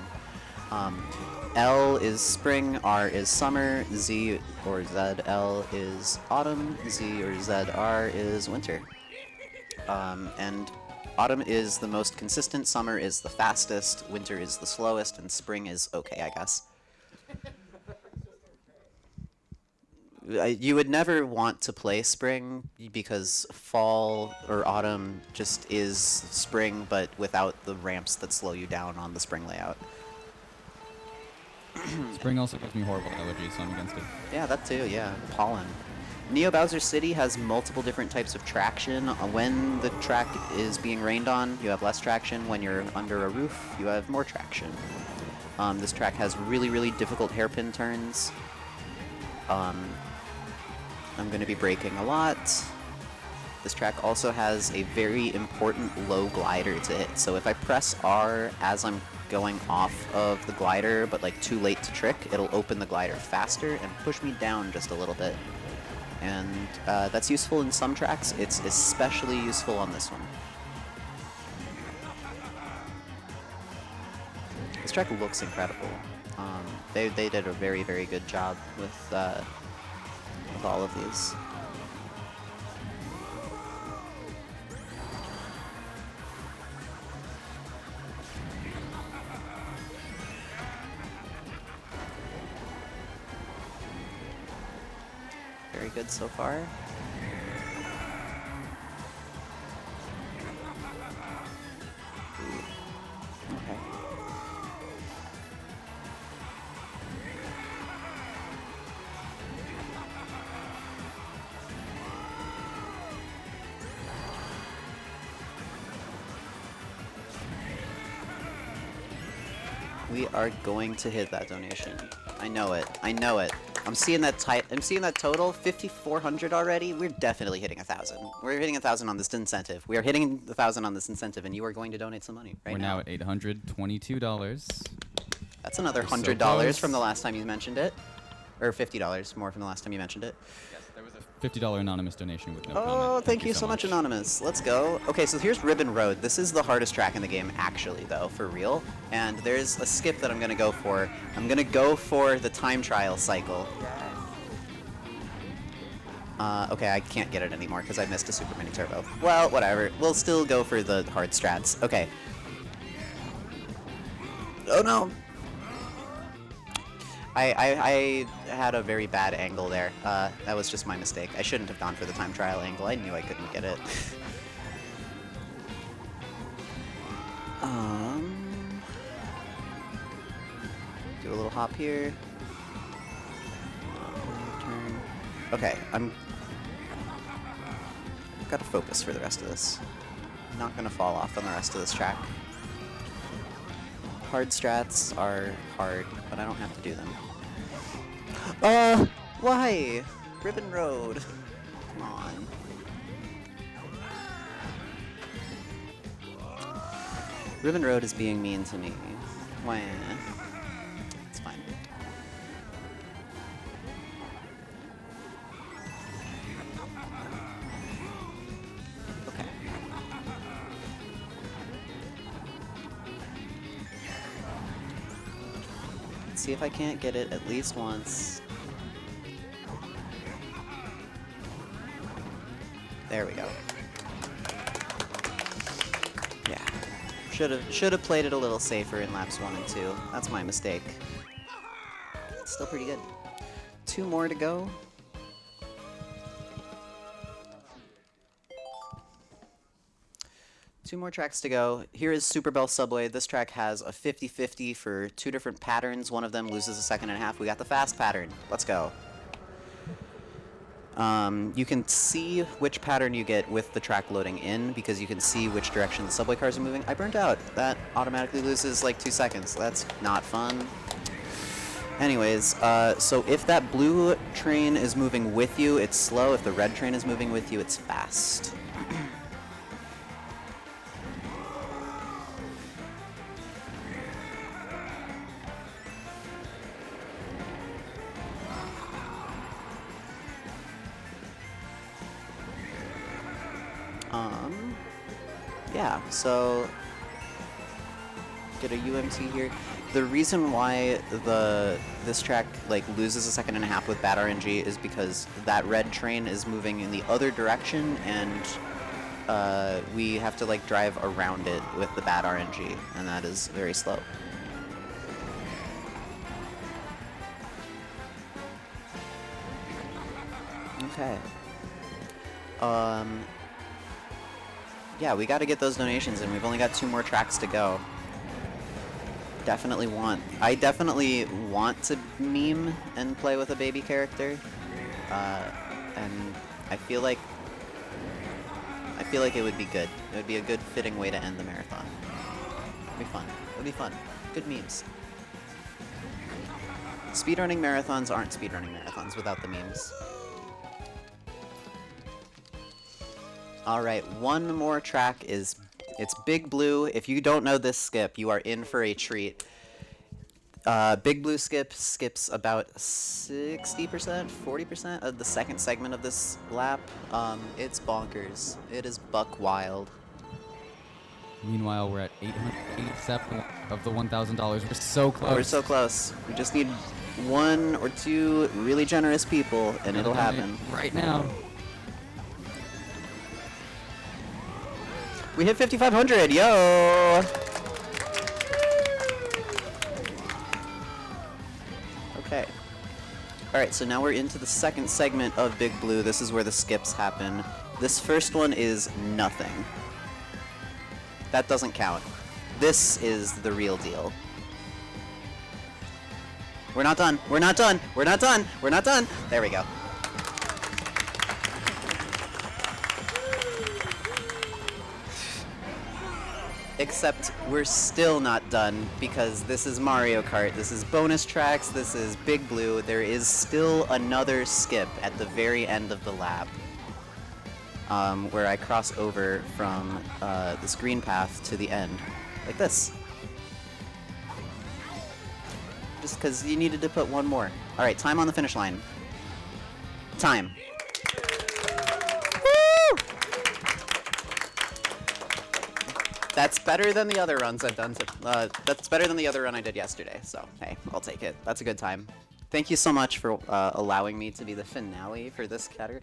L is spring, R is summer, Z or ZL is autumn, Z or ZR is winter. And autumn is the most consistent, summer is the fastest, winter is the slowest, and spring is okay, I guess. You would never want to play spring because fall or autumn just is spring, but without the ramps that slow you down on the spring layout. Spring also gives me horrible allergies, so I'm against it. Yeah, that too, yeah. Pollen. Neo Bowser City has multiple different types of traction. When the track is being rained on, you have less traction. When you're under a roof, you have more traction. This track has really, really difficult hairpin turns. I'm going to be braking a lot. This track also has a very important low glider to hit. So if I press R as I'm going off of the glider, but like too late to trick, it'll open the glider faster and push me down just a little bit. And that's useful in some tracks. It's especially useful on this one. This track looks incredible. They did a very, very good job with all of these. Very good so far. Okay. We are going to hit that donation. I know it. I know it. I'm seeing that I'm seeing that total 5,400 already. We're definitely hitting 1,000. We're hitting 1,000 on this incentive. We are hitting 1,000 on this incentive, and you are going to donate some money right We're now. now at $822. That's another We're so $100 close. from the last time you mentioned it, or $50 more from the last time you mentioned it. Yes, there was a $50 anonymous donation with no Oh, comment. thank you so much, Anonymous. Let's go. Okay, so here's Ribbon Road. This is the hardest track in the game, actually, though, for real. And there's a skip that I'm going to go for. I'm going to go for the time trial cycle. Okay, I can't get it anymore because I missed a Super Mini Turbo. Well, whatever. We'll still go for the hard strats. Okay. Oh, no. I had a very bad angle there. That was just my mistake. I shouldn't have gone for the time trial angle. I knew I couldn't get it. Do a little hop here. Turn. Okay, I've got to focus for the rest of this. I'm not gonna fall off on the rest of this track. Hard strats are hard, but I don't have to do them. Why? Ribbon Road. Come on. Ribbon Road is being mean to me. Wah. It's fine. Okay. Let's see if I can't get it at least once. There we go. Yeah. Should have played it a little safer in laps 1 and 2. That's my mistake. It's still pretty good. 2 more to go. Two more tracks to go. Here is Super Bell Subway. This track has a 50-50 for 2 different patterns. One of them loses a second and a half. We got the fast pattern. Let's go. You can see which pattern you get with the track loading in because you can see which direction the subway cars are moving. I burned out. That automatically loses like 2 seconds. That's not fun. Anyways, so if that blue train is moving with you, it's slow. If the red train is moving with you, it's fast. Yeah, so get a UMT here. The reason why this track like loses a second and a half with bad RNG is because that red train is moving in the other direction, and we have to like drive around it with the bad RNG, and that is very slow. Okay. Yeah, we got to get those donations, and we've only got 2 more tracks to go. I definitely want to meme and play with a baby character, and I feel like it would be good. It would be a good fitting way to end the marathon. It'd be fun. It'd be fun. Good memes. Speedrunning marathons aren't speedrunning marathons without the memes. Alright, one more track it's Big Blue. If you don't know this skip, you are in for a treat. Big Blue skips about 60%, 40% of the second segment of this lap. It's bonkers. It is buck wild. Meanwhile, we're at 887 of the $1,000. We're so close. We're so close. We just need 1 or 2 really generous people, and it'll happen. Right now. We hit 5,500, yo! Okay. Alright, so now we're into the second segment of Big Blue. This is where the skips happen. This first one is nothing. That doesn't count. This is the real deal. We're not done. We're not done. We're not done. We're not done. There we go. Except we're still not done because this is Mario Kart, this is bonus tracks, this is Big Blue. There is still another skip at the very end of the lap where I cross over from this green path to the end, like this. Just because you needed to put one more. All right, time on the finish line. Time. That's better than the other runs I've done. That's better than the other run I did yesterday. So, hey, I'll take it. That's a good time. Thank you so much for allowing me to be the finale for this category.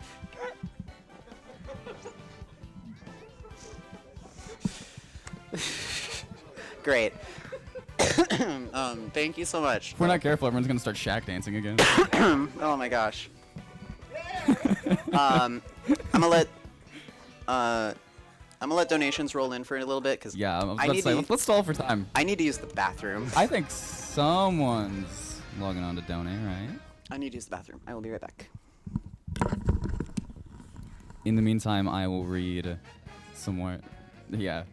Great. Thank you so much. If we're not careful, everyone's gonna start shack dancing again. Oh my gosh. I'm gonna let donations roll in for a little bit because Yeah, I was about to say, let's stall for time. I need to use the bathroom. I think someone's logging on to donate, right? I need to use the bathroom. I will be right back. In the meantime, I will read some more. Yeah.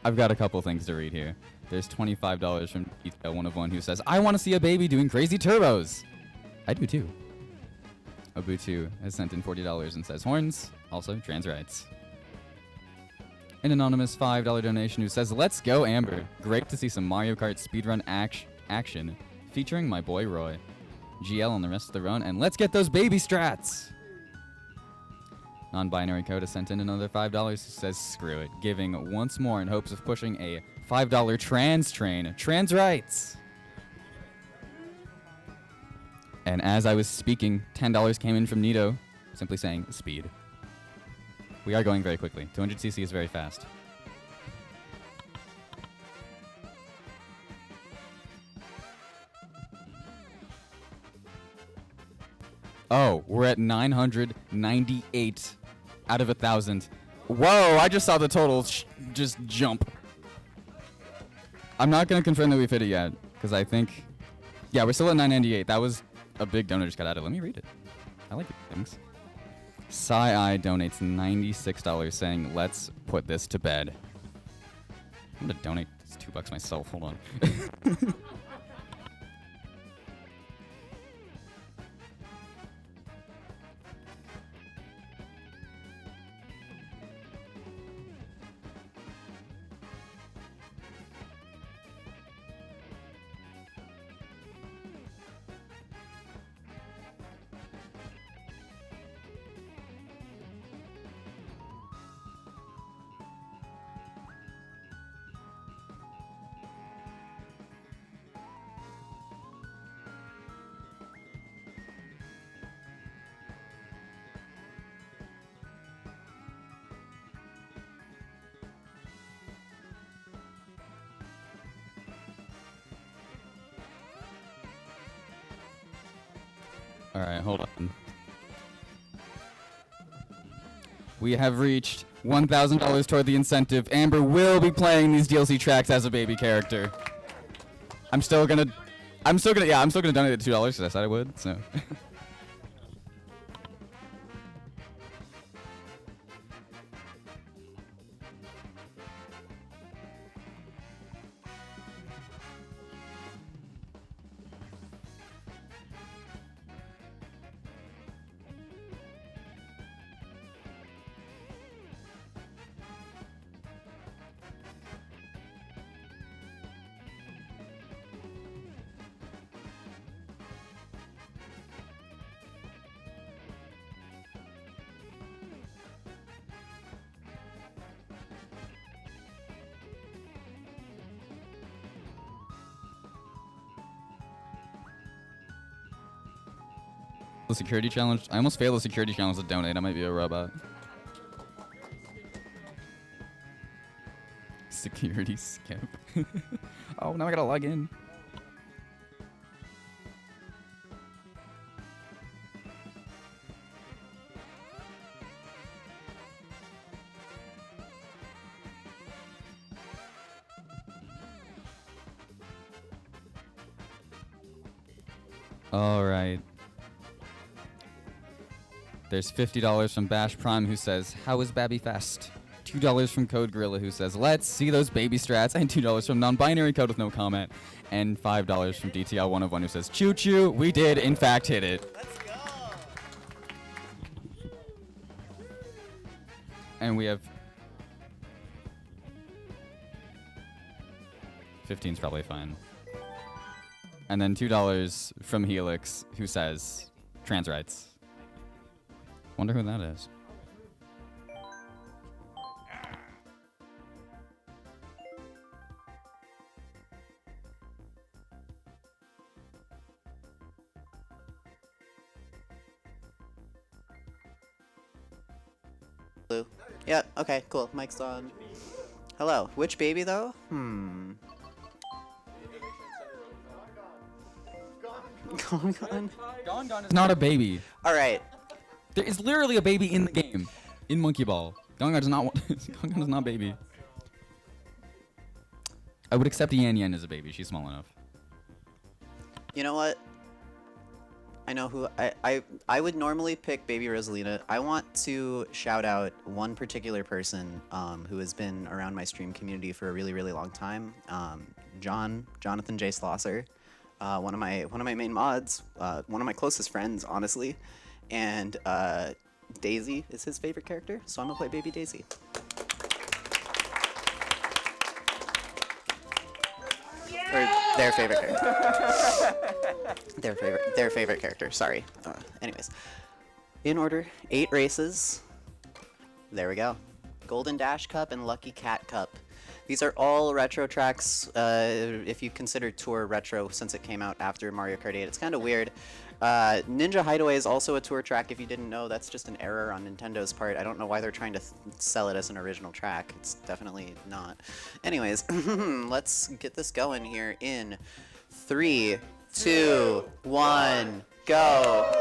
I've got a couple things to read here. There's $25 from Detail 101 who says, I want to see a baby doing crazy turbos. I do too. Obutu has sent in $40 and says horns, also trans rights. An anonymous $5 donation who says, let's go Amber. Great to see some Mario Kart speedrun action featuring my boy Roy. GL on the rest of the run, and let's get those baby strats. Non-binary code has sent in another $5 who says screw it, giving once more in hopes of pushing a $5 trans train. Trans rights! And as I was speaking, $10 came in from Nito, simply saying speed. We are going very quickly. 200cc is very fast. Oh, we're at 998 out of 1,000. Whoa, I just saw the total just jump. I'm not going to confirm that we've hit it yet, because I think... Yeah, we're still at 998. That was a big donor just got added. Let me read it. I like things. Sai donates $96 saying, let's put this to bed. I'm going to donate $2 myself. Hold on. Alright, hold on. We have reached $1,000 toward the incentive. Amber will be playing these DLC tracks as a baby character. I'm still gonna donate the $2 because I said I would, so. The security challenge. I almost failed the security challenge to donate. I might be a robot. Security skip. Oh, now I gotta log in. All right. There's $50 from Bash Prime who says, how is Babby Fest? $2 from Code Gorilla who says, let's see those baby strats, and $2 from Non-Binary Code with no comment, and $5 from DTL101 who says, choo choo, we did in fact hit it. Let's go. And we have 15's probably fine. And then $2 from Helix who says, trans rights. Wonder who that is. Blue. Yeah, okay, cool. Mic's on. Hello. Which baby, though? Gone. Gon is not a baby. Alright. There is literally a baby in the game. In Monkey Ball. Gon does not Gon is not a baby. I would accept Yan Yan as a baby. She's small enough. You know what? I know who I would normally pick Baby Rosalina. I want to shout out one particular person who has been around my stream community for a really, really long time. Jonathan J. Slosser, one of my main mods, one of my closest friends, honestly, and Daisy is his favorite character, so I'm gonna play Baby Daisy. Or their favorite character. Their favorite character, sorry. Anyways. In order, 8 races. There we go. Golden Dash Cup and Lucky Cat Cup. These are all retro tracks, if you consider Tour retro since it came out after Mario Kart 8. It's kind of weird. Ninja Hideaway is also a tour track, if you didn't know. That's just an error on Nintendo's part. I don't know why they're trying to sell it as an original track. It's definitely not. Anyways, let's get this going here in 3, 2, 1, go!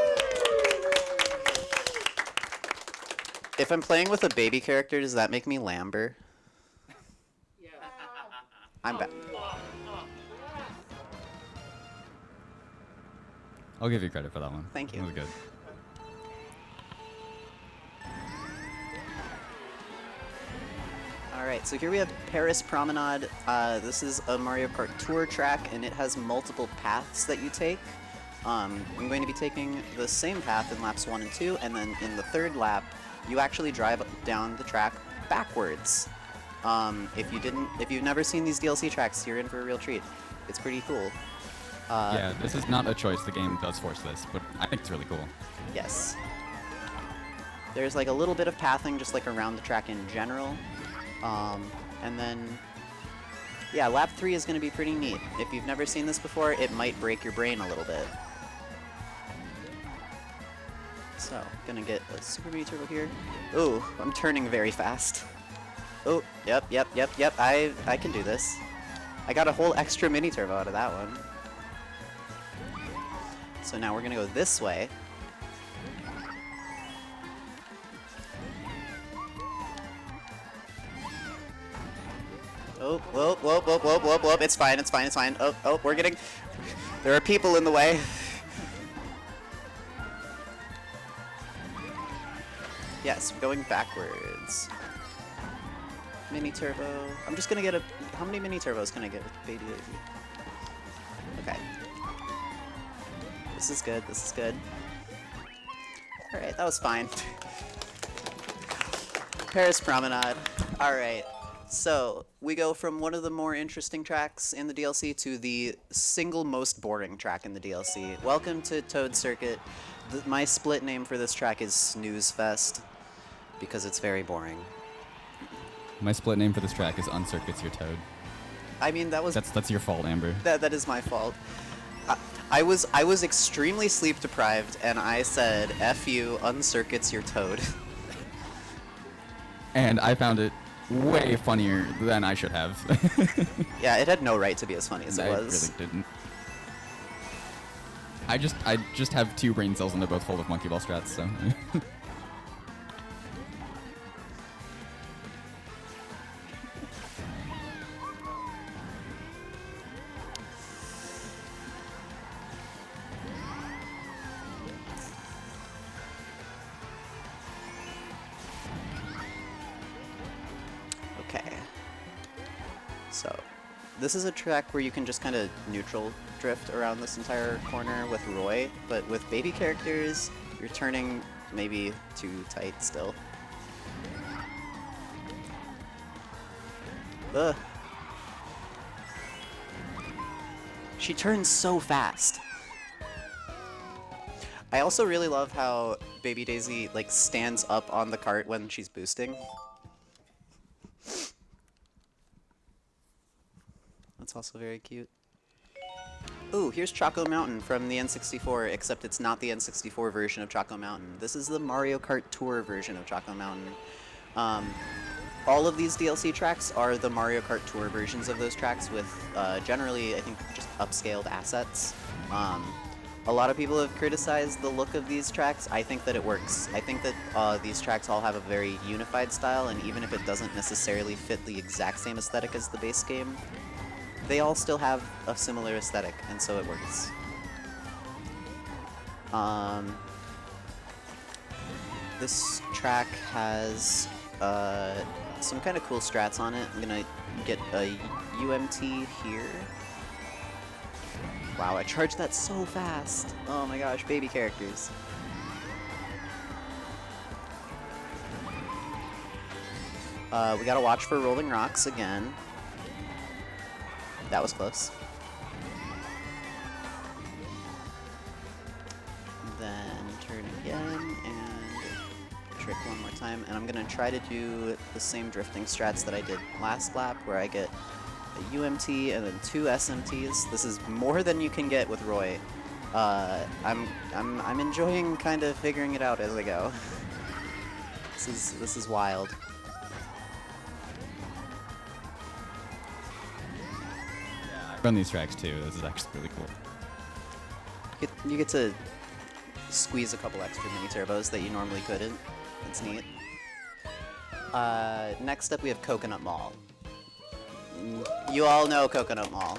If I'm playing with a baby character, does that make me Lamber? Yeah. I'm back. I'll give you credit for that one. Thank you. That was good. Alright, so here we have Paris Promenade. This is a Mario Kart Tour track, and it has multiple paths that you take. I'm going to be taking the same path in laps 1 and 2, and then in the third lap, you actually drive down the track backwards. If you've never seen these DLC tracks, you're in for a real treat. It's pretty cool. Yeah, this is not a choice. The game does force this, but I think it's really cool. Yes. There's like a little bit of pathing just like around the track in general. And then, yeah, lap 3 is going to be pretty neat. If you've never seen this before, it might break your brain a little bit. So, gonna get a Super Mini Turbo here. Ooh, I'm turning very fast. Oh, yep. I can do this. I got a whole extra Mini Turbo out of that one. So now we're gonna go this way. Oh, whoa. It's fine. Oh, we're getting... There are people in the way. Yes, going backwards. Mini Turbo. I'm just gonna get a... How many Mini Turbos can I get with Baby Daisy? Okay. This is good. Alright, that was fine. Paris Promenade. Alright, so we go from one of the more interesting tracks in the DLC to the single most boring track in the DLC. Welcome to Toad Circuit. My split name for this track is Snooze Fest, because it's very boring. My split name for this track is Uncircuits Your Toad. I mean, That's your fault, Amber. That is my fault. I was extremely sleep deprived, and I said, "F you, uncircuits your toad." And I found it way funnier than I should have. Yeah, it had no right to be as funny as it I was. really didn't. I just have 2 brain cells and they're both full of monkey ball strats, so. So, this is a track where you can just kind of neutral drift around this entire corner with Roy, but with baby characters, you're turning maybe too tight still. Ugh. She turns so fast. I also really love how Baby Daisy like stands up on the cart when she's boosting. That's also very cute. Ooh, here's Choco Mountain from the N64, except it's not the N64 version of Choco Mountain. This is the Mario Kart Tour version of Choco Mountain. All of these DLC tracks are the Mario Kart Tour versions of those tracks with generally, I think, just upscaled assets. A lot of people have criticized the look of these tracks. I think that it works. I think that these tracks all have a very unified style, and even if it doesn't necessarily fit the exact same aesthetic as the base game, they all still have a similar aesthetic, and so it works. This track has some kind of cool strats on it. I'm gonna get a UMT here. Wow, I charged that so fast. Oh my gosh, baby characters. We gotta watch for rolling rocks again. That was close. Then turn again and trick one more time. And I'm gonna try to do the same drifting strats that I did last lap, where I get a UMT and then 2 SMTs. This is more than you can get with Roy. I'm enjoying kind of figuring it out as I go. This is wild. Run these tracks too. This is actually really cool. You get to squeeze a couple extra mini turbos that you normally couldn't. It's neat. Next up we have Coconut Mall. You all know Coconut Mall.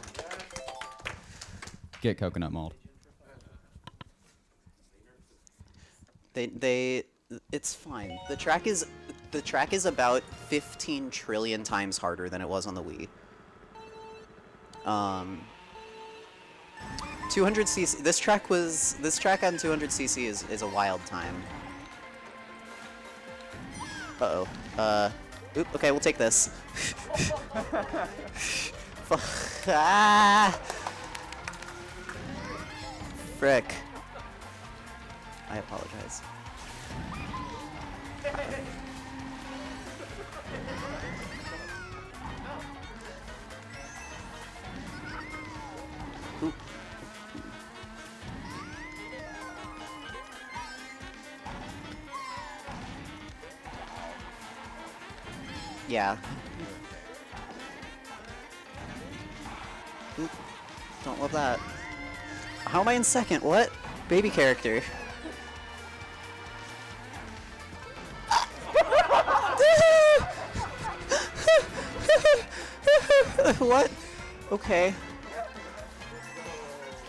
Get coconut mauled. It's fine. The track is about 15 trillion times harder than it was on the Wii. 200cc. This track on 200cc is a wild time. Uh-oh. Oop, okay, we'll take this. Ah! Frick. I apologize. Oop. Yeah. Oop. Don't love that. How am I in second? What? Baby character. What? Okay.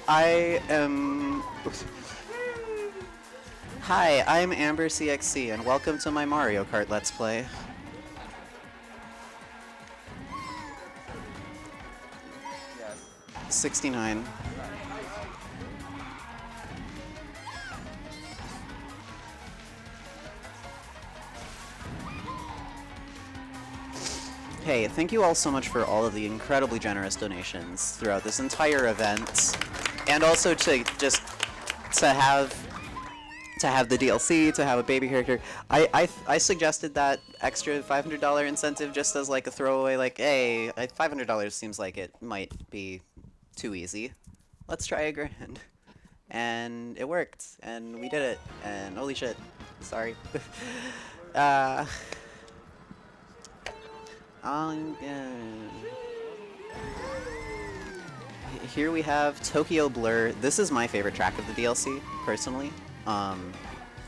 I am... Hi, I'm Amber CXC, and welcome to my Mario Kart Let's Play. Yes. 69. Hey, thank you all so much for all of the incredibly generous donations throughout this entire event, and also to just to have the DLC, to have a baby character. I suggested that extra $500 incentive just as like a throwaway, like, hey, $500 seems like it might be too easy. Let's try $1,000, and it worked, and we did it, and holy shit, sorry. Here we have Tokyo Blur. This is my favorite track of the DLC, personally.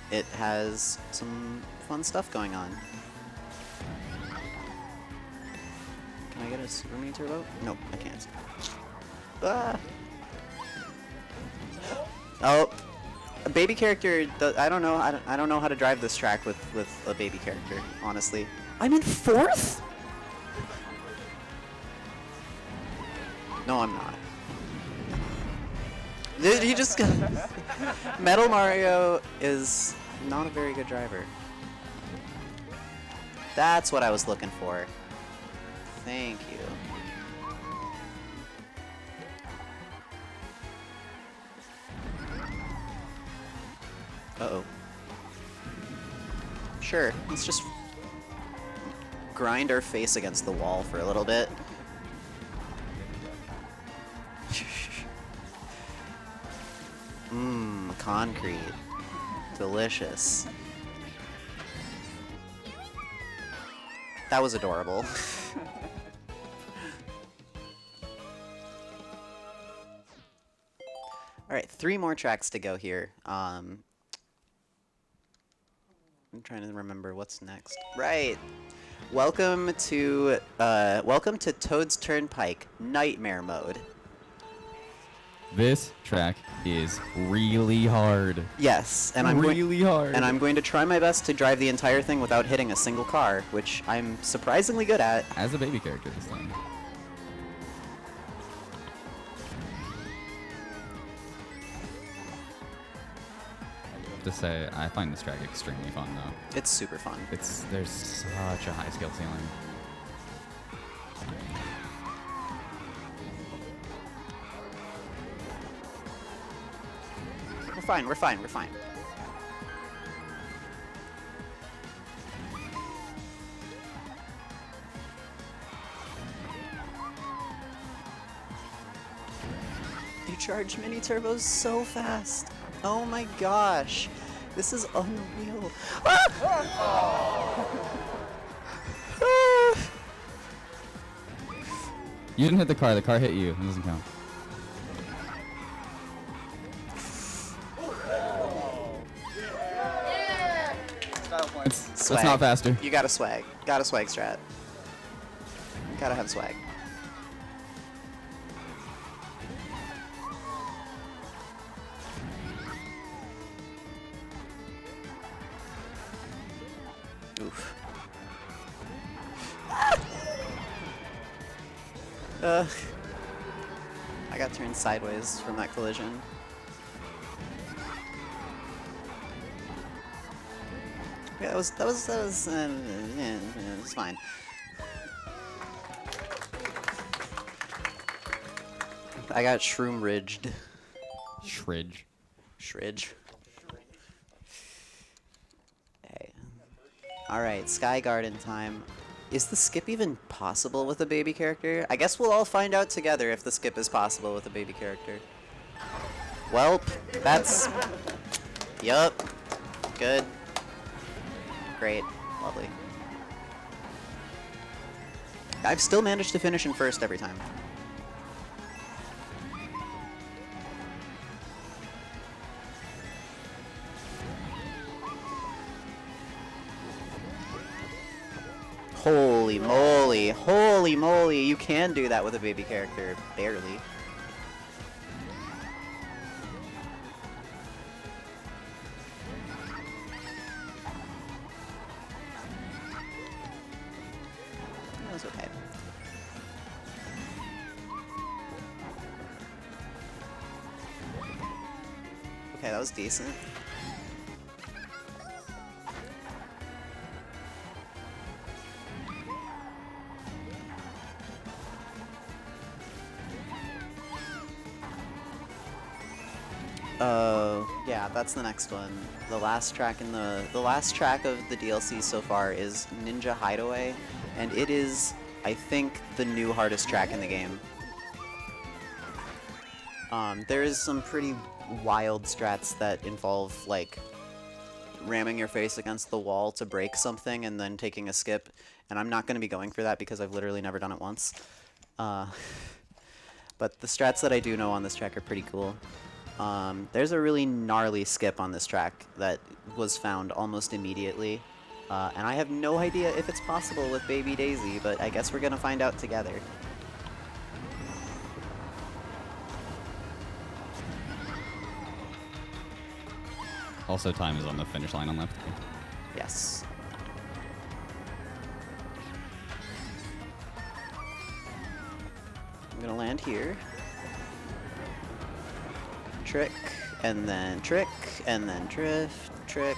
It has some fun stuff going on. Can I get a super mini turbo? Nope, I can't. Ah. Oh, a baby character. I don't know. I don't know how to drive this track with a baby character. Honestly, I'm in 4th. No, I'm not. Did he just... Metal Mario is not a very good driver. That's what I was looking for. Thank you. Uh-oh. Sure, let's just grind our face against the wall for a little bit. Mmm, concrete. Delicious. That was adorable. Alright, 3 more tracks to go here. I'm trying to remember what's next. Right. Welcome to Toad's Turnpike Nightmare Mode. This track is really hard. Yes, and I'm going to try my best to drive the entire thing without hitting a single car, which I'm surprisingly good at. As a baby character this time. To say, I find this track extremely fun though. It's super fun. There's such a high skill ceiling. We're fine, we're fine, we're fine. You charge mini turbos so fast. Oh my gosh. This is unreal. Ah! You didn't hit the car hit you. It doesn't count. Swag. That's not faster. You gotta swag. Gotta swag strat. Gotta have swag. Oof. I got turned sideways from that collision. Yeah, that was yeah, it was fine. I got shroom ridged. Shridge. Shridge. Hey. Alright, Sky Garden time. Is the skip even possible with a baby character? I guess we'll all find out together if the skip is possible with a baby character. Welp, that's... Yup. Good. Great. Lovely. I've still managed to finish in first every time. Holy moly, holy moly, you can do that with a baby character, barely. That was okay. Okay, that was decent. Yeah, that's the next one. The last track in the last track of the DLC so far is Ninja Hideaway, and it is, I think, the new hardest track in the game. There is some pretty wild strats that involve, like, ramming your face against the wall to break something and then taking a skip, and I'm not going to be going for that because I've literally never done it once. But the strats that I do know on this track are pretty cool. There's a really gnarly skip on this track that was found almost immediately, and I have no idea if it's possible with Baby Daisy, but I guess we're gonna find out together. Also, time is on the finish line on left. Yes. gonna land here. Trick, and then trick, and then drift, trick,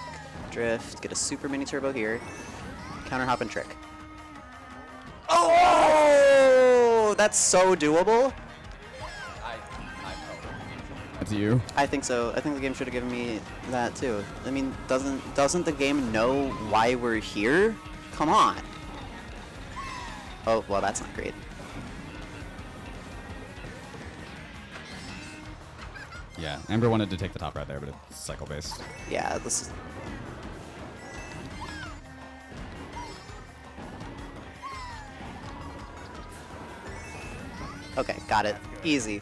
drift. Get a super mini turbo here. Counter hop and trick. Oh! That's so doable. That's you. I think so. I think the game should have given me that too. I mean, doesn't the game know why we're here? Come on. Oh, well, that's not great. Yeah, Amber wanted to take the top right there, but it's cycle-based. Yeah, this is... Okay, got it. Easy.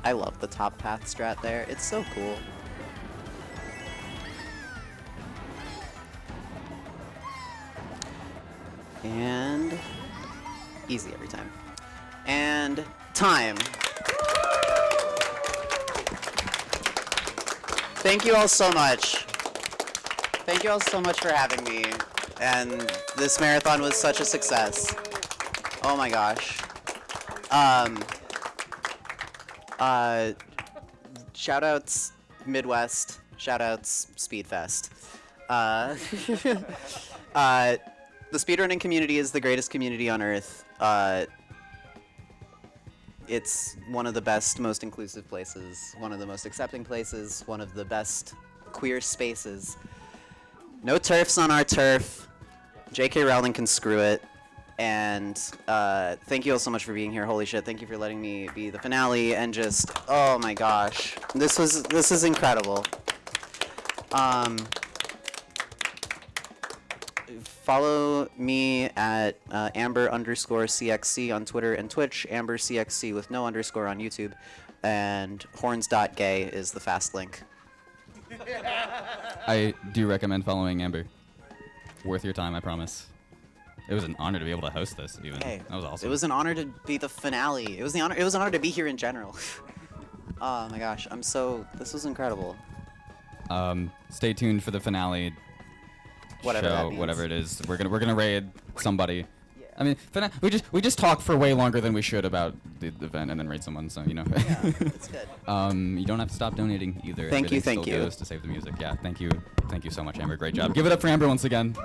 I love the top path strat there. It's so cool. And easy every time. And time. Thank you all so much. Thank you all so much for having me. And this marathon was such a success. Oh my gosh. Shoutouts Midwest, shoutouts Speedfest. The speedrunning community is the greatest community on earth. It's one of the best, most inclusive places, one of the most accepting places, one of the best queer spaces. No turfs on our turf. J.K. Rowling can screw it. And thank you all so much for being here. Holy shit! Thank you for letting me be the finale. And just, oh my gosh, this is incredible. Follow me at Amber_CXC on Twitter and Twitch. AmberCXC with no underscore on YouTube. And horns.gay is the fast link. I do recommend following Amber. Worth your time, I promise. It was an honor to be able to host this, even. Hey, that was awesome. It was an honor to be the finale. It was an honor to be here in general. Oh my gosh, this was incredible. Stay tuned for the finale. Whatever that show, means. whatever it is. We're gonna raid somebody. Yeah. I mean, we just talk for way longer than we should about the event and then raid someone. So you know. Yeah, it's good. You don't have to stop donating either. Thank you, Everything thank still you. goes to save the music. Yeah, thank you so much, Amber. Great job. Give it up for Amber once again.